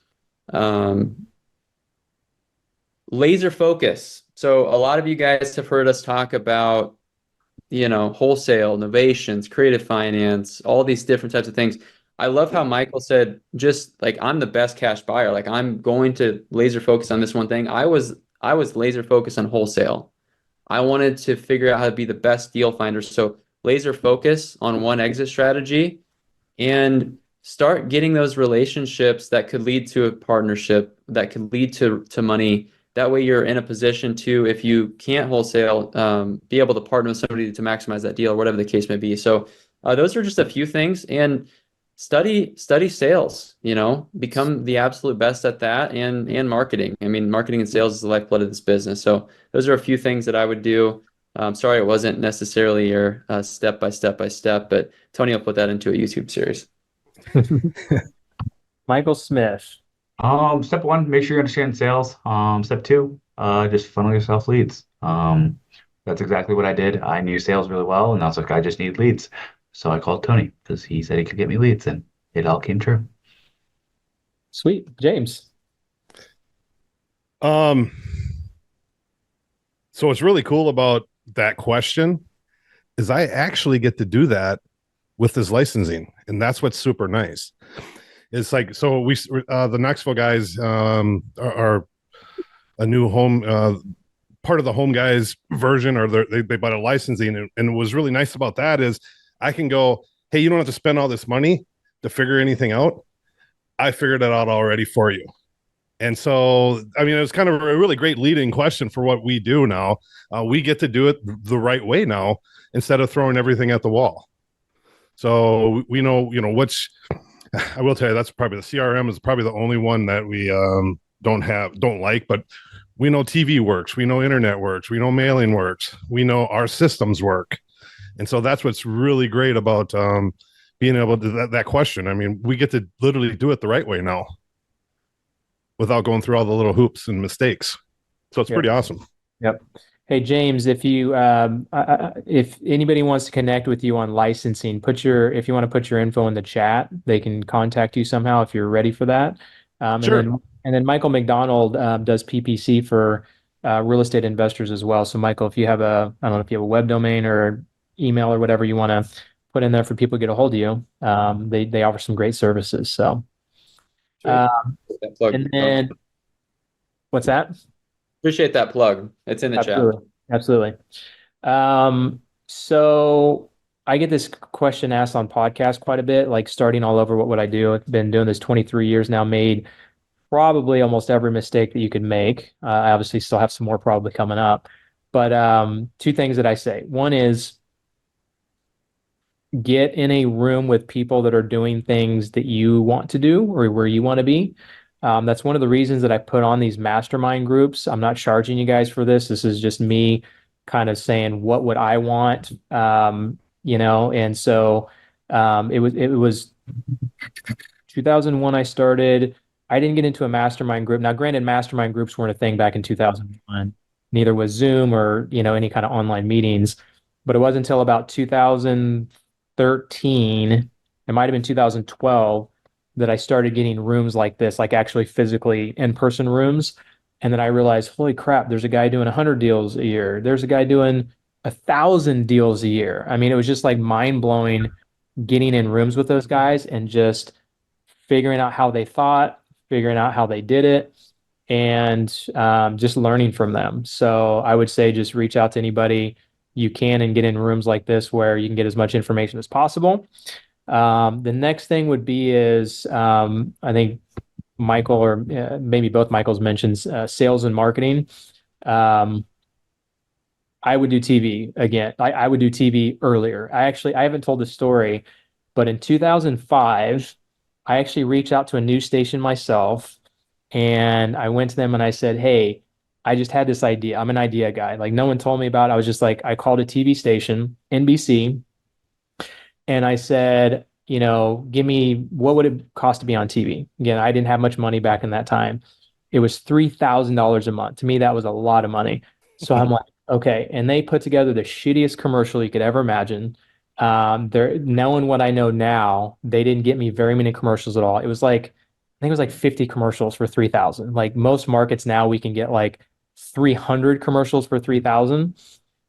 Laser focus. So a lot of you guys have heard us talk about, wholesale, innovations, creative finance, all these different types of things. I love how Michael said, just like, I'm the best cash buyer. Like, I'm going to laser focus on this one thing. I was laser focused on wholesale. I wanted to figure out how to be the best deal finder. So laser focus on one exit strategy and start getting those relationships that could lead to a partnership, that could lead to money. That way you're in a position to, if you can't wholesale, be able to partner with somebody to maximize that deal or whatever the case may be. So those are just a few things. And study sales, become the absolute best at that, and marketing. I mean, marketing and sales is the lifeblood of this business. So those are a few things that I would do. Sorry, it wasn't necessarily your step by step, but Tony will put that into a YouTube series. Michael Smith. Step one, make sure you understand sales. Step two, just funnel yourself leads. That's exactly what I did. I knew sales really well, and I was like, I just need leads. So I called Tony because he said he could get me leads, and it all came true. Sweet. James. So what's really cool about that question is I actually get to do that with this licensing, and that's what's super nice. It's like, so the Knoxville guys are a new home part of the home guys version, or they bought a licensing, and what was really nice about that is I can go, hey, you don't have to spend all this money to figure anything out. I figured it out already for you. And so, I mean, it was kind of a really great leading question for what we do now. We get to do it the right way now instead of throwing everything at the wall. So we know, which I will tell you, that's probably the CRM is probably the only one that we don't like, but we know TV works. We know internet works. We know mailing works. We know our systems work. And so that's what's really great about being able to that question. I mean, we get to literally do it the right way now without going through all the little hoops and mistakes. So it's pretty awesome. Yep. Hey, James, if anybody wants to connect with you on licensing, if you want to put your info in the chat, they can contact you somehow if you're ready for that. Sure. And then Michael McDonald does PPC for real estate investors as well. So Michael, if you have I don't know if you have a web domain or email or whatever you want to put in there for people to get a hold of you, they offer some great services. So, and then what's that? Appreciate that plug. It's in the chat. Absolutely. So I get this question asked on podcasts quite a bit, like starting all over, what would I do? I've been doing this 23 years now, made probably almost every mistake that you could make. I obviously still have some more probably coming up. But two things that I say. One is get in a room with people that are doing things that you want to do or where you want to be. That's one of the reasons that I put on these mastermind groups. I'm not charging you guys for this. This is just me kind of saying, what would I want? And so it was 2001 I started. I didn't get into a mastermind group. Now, granted, mastermind groups weren't a thing back in 2001. Neither was Zoom or, any kind of online meetings. But it wasn't until about 2013, it might have been 2012, that I started getting rooms like this, like actually physically in-person rooms. And then I realized, holy crap, there's a guy doing 100 deals a year. There's a guy doing 1,000 deals a year. I mean, it was just like mind-blowing getting in rooms with those guys and just figuring out how they thought, figuring out how they did it, and just learning from them. So I would say just reach out to anybody you can and get in rooms like this where you can get as much information as possible. The next thing would be is I think Michael or maybe both Michaels mentions sales and marketing. I would do TV again. I would do TV earlier. I haven't told the story, but in 2005, I actually reached out to a news station myself, and I went to them and I said, "Hey, I just had this idea. I'm an idea guy. Like no one told me about it. I was just like, I called a TV station, NBC, and I said, give me what would it cost to be on TV? Again, I didn't have much money back in that time. It was $3,000 a month. To me, that was a lot of money. So I'm like, okay. And they put together the shittiest commercial you could ever imagine. Knowing what I know now, they didn't get me very many commercials at all. It was like, I think it was like 50 commercials for 3,000. Like most markets now, we can get like 300 commercials for 3,000.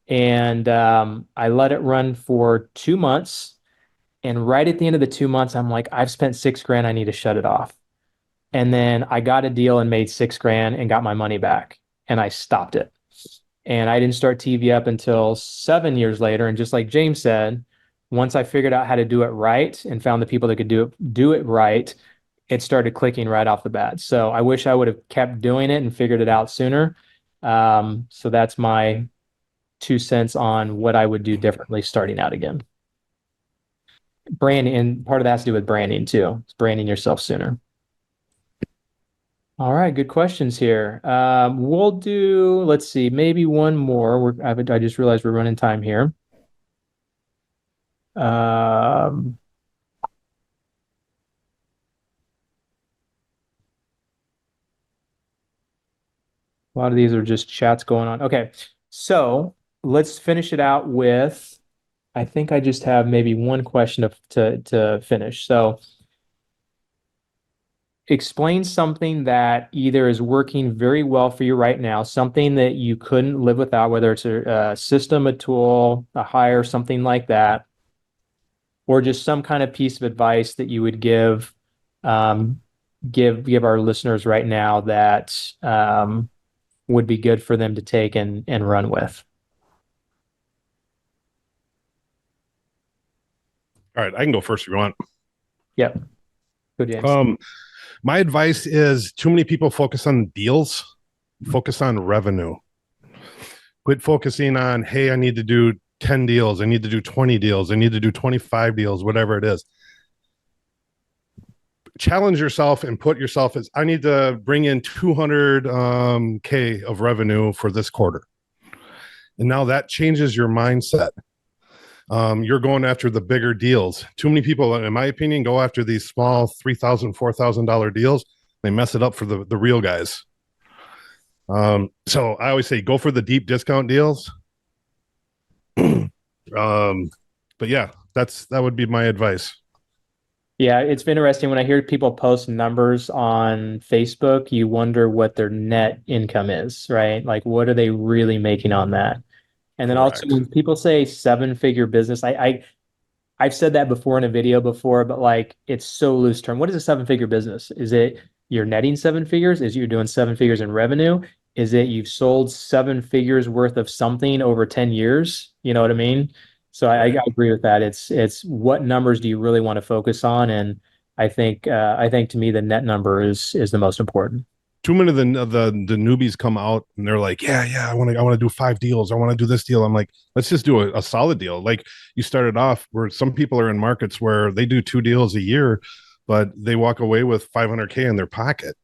And I let it run for 2 months. And right at the end of the 2 months, I'm like, I've spent $6,000. I need to shut it off. And then I got a deal and made $6,000 and got my money back. And I stopped it. And I didn't start TV up until 7 years later. And just like James said, once I figured out how to do it right and found the people that could do it right, it started clicking right off the bat. So I wish I would have kept doing it and figured it out sooner. So that's my 2 cents on what I would do differently starting out again. Branding, and part of that has to do with branding too. It's branding yourself sooner. All right, good questions here. We'll do, let's see, maybe one more. I just realized we're running time here. A lot of these are just chats going on. Okay, so let's finish it out with, I think I just have maybe one question to finish. So explain something that either is working very well for you right now, something that you couldn't live without, whether it's a system, a tool, a hire, something like that, or just some kind of piece of advice that you would give our listeners right now that would be good for them to take and run with. All right, I can go first if you want. Yep. Go, James. My advice is too many people focus on deals, focus on revenue. Quit focusing on, hey, I need to do 10 deals. I need to do 20 deals. I need to do 25 deals, whatever it is. Challenge yourself and put yourself as, I need to bring in 200K of revenue for this quarter. And now that changes your mindset. You're going after the bigger deals. Too many people, in my opinion, go after these small $3,000, $4,000 deals. They mess it up for the real guys. So I always say, go for the deep discount deals. But yeah, that would be my advice. Yeah, it's been interesting when I hear people post numbers on Facebook, you wonder what their net income is, right? Like, what are they really making on that? And then Correct. also when people say 7-figure business, I've said that before in a video before, but like it's so loose term. What is a 7-figure business? Is it you're netting 7 figures? Is it you're doing 7 figures in revenue? Is it you've sold 7 figures worth of something over 10 years? You know what I mean? So I agree with that. It's what numbers do you really want to focus on? And I think to me the net number is the most important. Too many of the newbies come out and they're like, yeah, I want to do 5 deals. I want to do this deal. I'm like, let's just do a solid deal. Like you started off where some people are in markets where they do 2 deals a year, but they walk away with 500K in their pocket.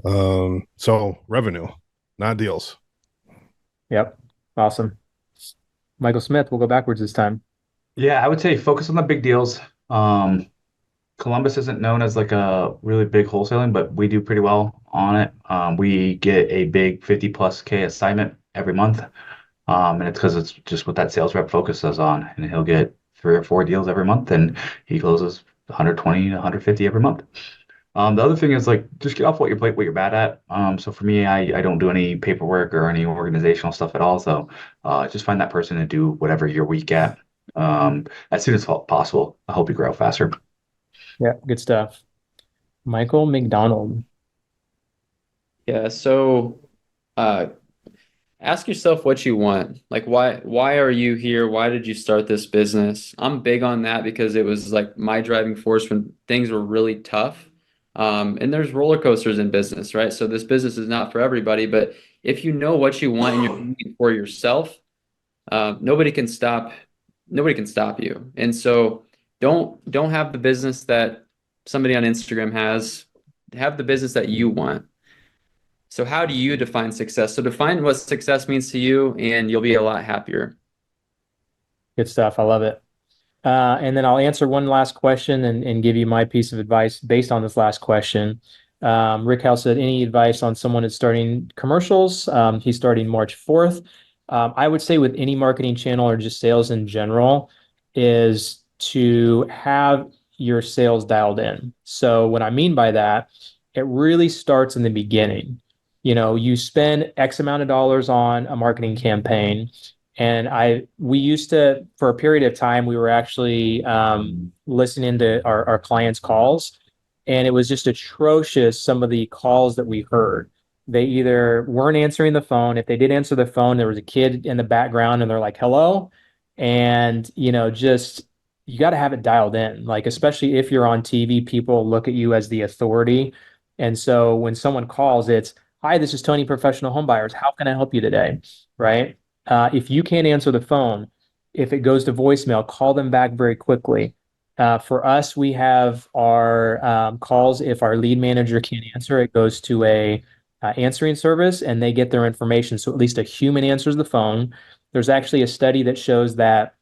So revenue, not deals. Yep. Awesome. Michael Smith, we'll go backwards this time. Yeah, I would say focus on the big deals. Columbus isn't known as like a really big wholesaling, but we do pretty well on it. We get a big 50+K assignment every month. And it's because it's just what that sales rep focuses on. And he'll get 3 or 4 deals every month and he closes 120 to 150 every month. The other thing is like just get off what your plate, what you're bad at. So for me, I don't do any paperwork or any organizational stuff at all. So just find that person and do whatever you're weak at as soon as possible. I hope you grow faster. Yeah, good stuff. Michael Mcdonald. Yeah, so ask yourself what you want. Like, why are you here? Why did you start this business? I'm big on that because it was like my driving force when things were really tough. And there's roller coasters in business, right? So this business is not for everybody, but if you know what you want and you're doing it for yourself, nobody can stop you. And so don't have the business that somebody on Instagram has. Have the business that you want. So how do you define success? So define what success means to you, and you'll be a lot happier. Good stuff. I love it. And then I'll answer one last question and give you my piece of advice based on this last question. Rick House said, any advice on someone that's starting commercials? He's starting March 4th. I would say with any marketing channel or just sales in general is to have your sales dialed in. So what I mean by that, it really starts in the beginning. You spend X amount of dollars on a marketing campaign. And we used to, for a period of time, we were actually listening to our clients' calls, and it was just atrocious, some of the calls that we heard. They either weren't answering the phone. If they did answer the phone, there was a kid in the background and they're like, hello. And, just, you got to have it dialed in. Like, especially if you're on TV, people look at you as the authority. And so when someone calls, it's, hi, this is Tony, Professional Home Buyers. How can I help you today? Right? If you can't answer the phone, if it goes to voicemail, call them back very quickly. For us, we have our calls. If our lead manager can't answer, it goes to a answering service and they get their information. So at least a human answers the phone. There's actually a study that shows that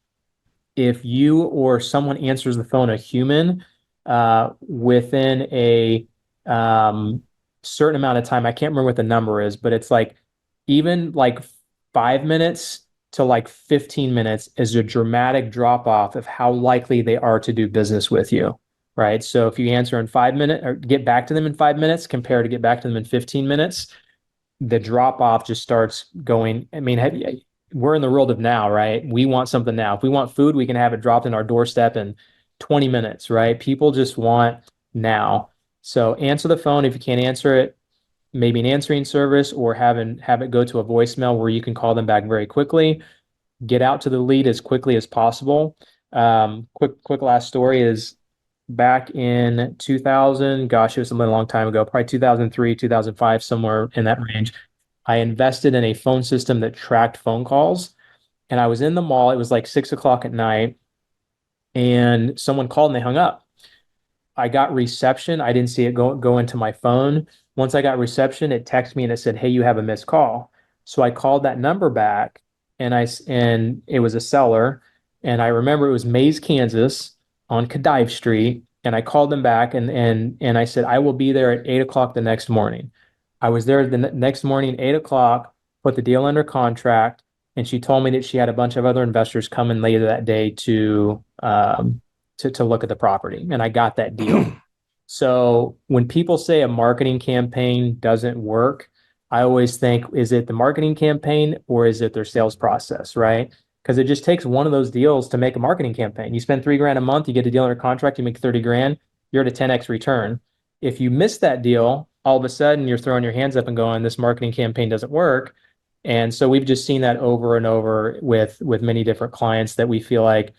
if you or someone answers the phone, a human, within a certain amount of time, I can't remember what the number is, but it's like even like 5 minutes to like 15 minutes is a dramatic drop off of how likely they are to do business with you, right? So if you answer in 5 minutes or get back to them in 5 minutes compared to get back to them in 15 minutes, the drop off just starts going. I mean, we're in the world of now, right? We want something now. If we want food, we can have it dropped in our doorstep in 20 minutes, right? People just want now. So answer the phone. If you can't answer it, maybe an answering service or have it go to a voicemail where you can call them back very quickly. Get out to the lead as quickly as possible. Quick last story is back in 2000, gosh, it was a long time ago, probably 2003, 2005, somewhere in that range. I invested in a phone system that tracked phone calls. And I was in the mall. It was like 6 o'clock at night. And someone called and they hung up. I got reception. I didn't see it go into my phone. Once I got reception, it texted me and it said, hey, you have a missed call. So I called that number back and it was a seller. And I remember it was Mays, Kansas on Kadive Street. And I called them back and I said, I will be there at 8 o'clock the next morning. I was there the next morning, 8 o'clock, put the deal under contract. And she told me that she had a bunch of other investors come in later that day to look at the property. And I got that deal. So when people say a marketing campaign doesn't work, I always think, is it the marketing campaign or is it their sales process, right? Because it just takes one of those deals to make a marketing campaign. You spend $3,000 a month, you get a deal under contract, you make 30 grand, you're at a 10x return. If you miss that deal, all of a sudden you're throwing your hands up and going, this marketing campaign doesn't work. And so we've just seen that over and over with many different clients that we feel like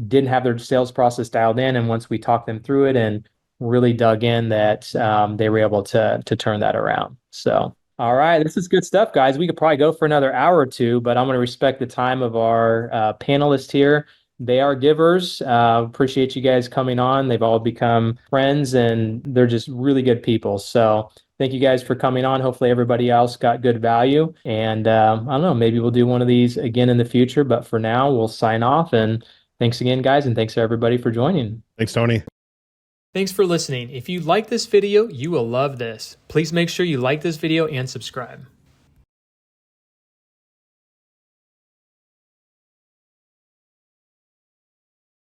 didn't have their sales process dialed in. And once we talked them through it and really dug in, that they were able to turn that around. So, all right, this is good stuff, guys. We could probably go for another hour or two, but I'm going to respect the time of our panelists here. They are givers. Appreciate you guys coming on. They've all become friends and they're just really good people. So thank you guys for coming on. Hopefully everybody else got good value. And I don't know, maybe we'll do one of these again in the future. But for now, we'll sign off. And thanks again, guys. And thanks everybody for joining. Thanks, Tony. Thanks for listening. If you like this video, you will love this. Please make sure you like this video and subscribe.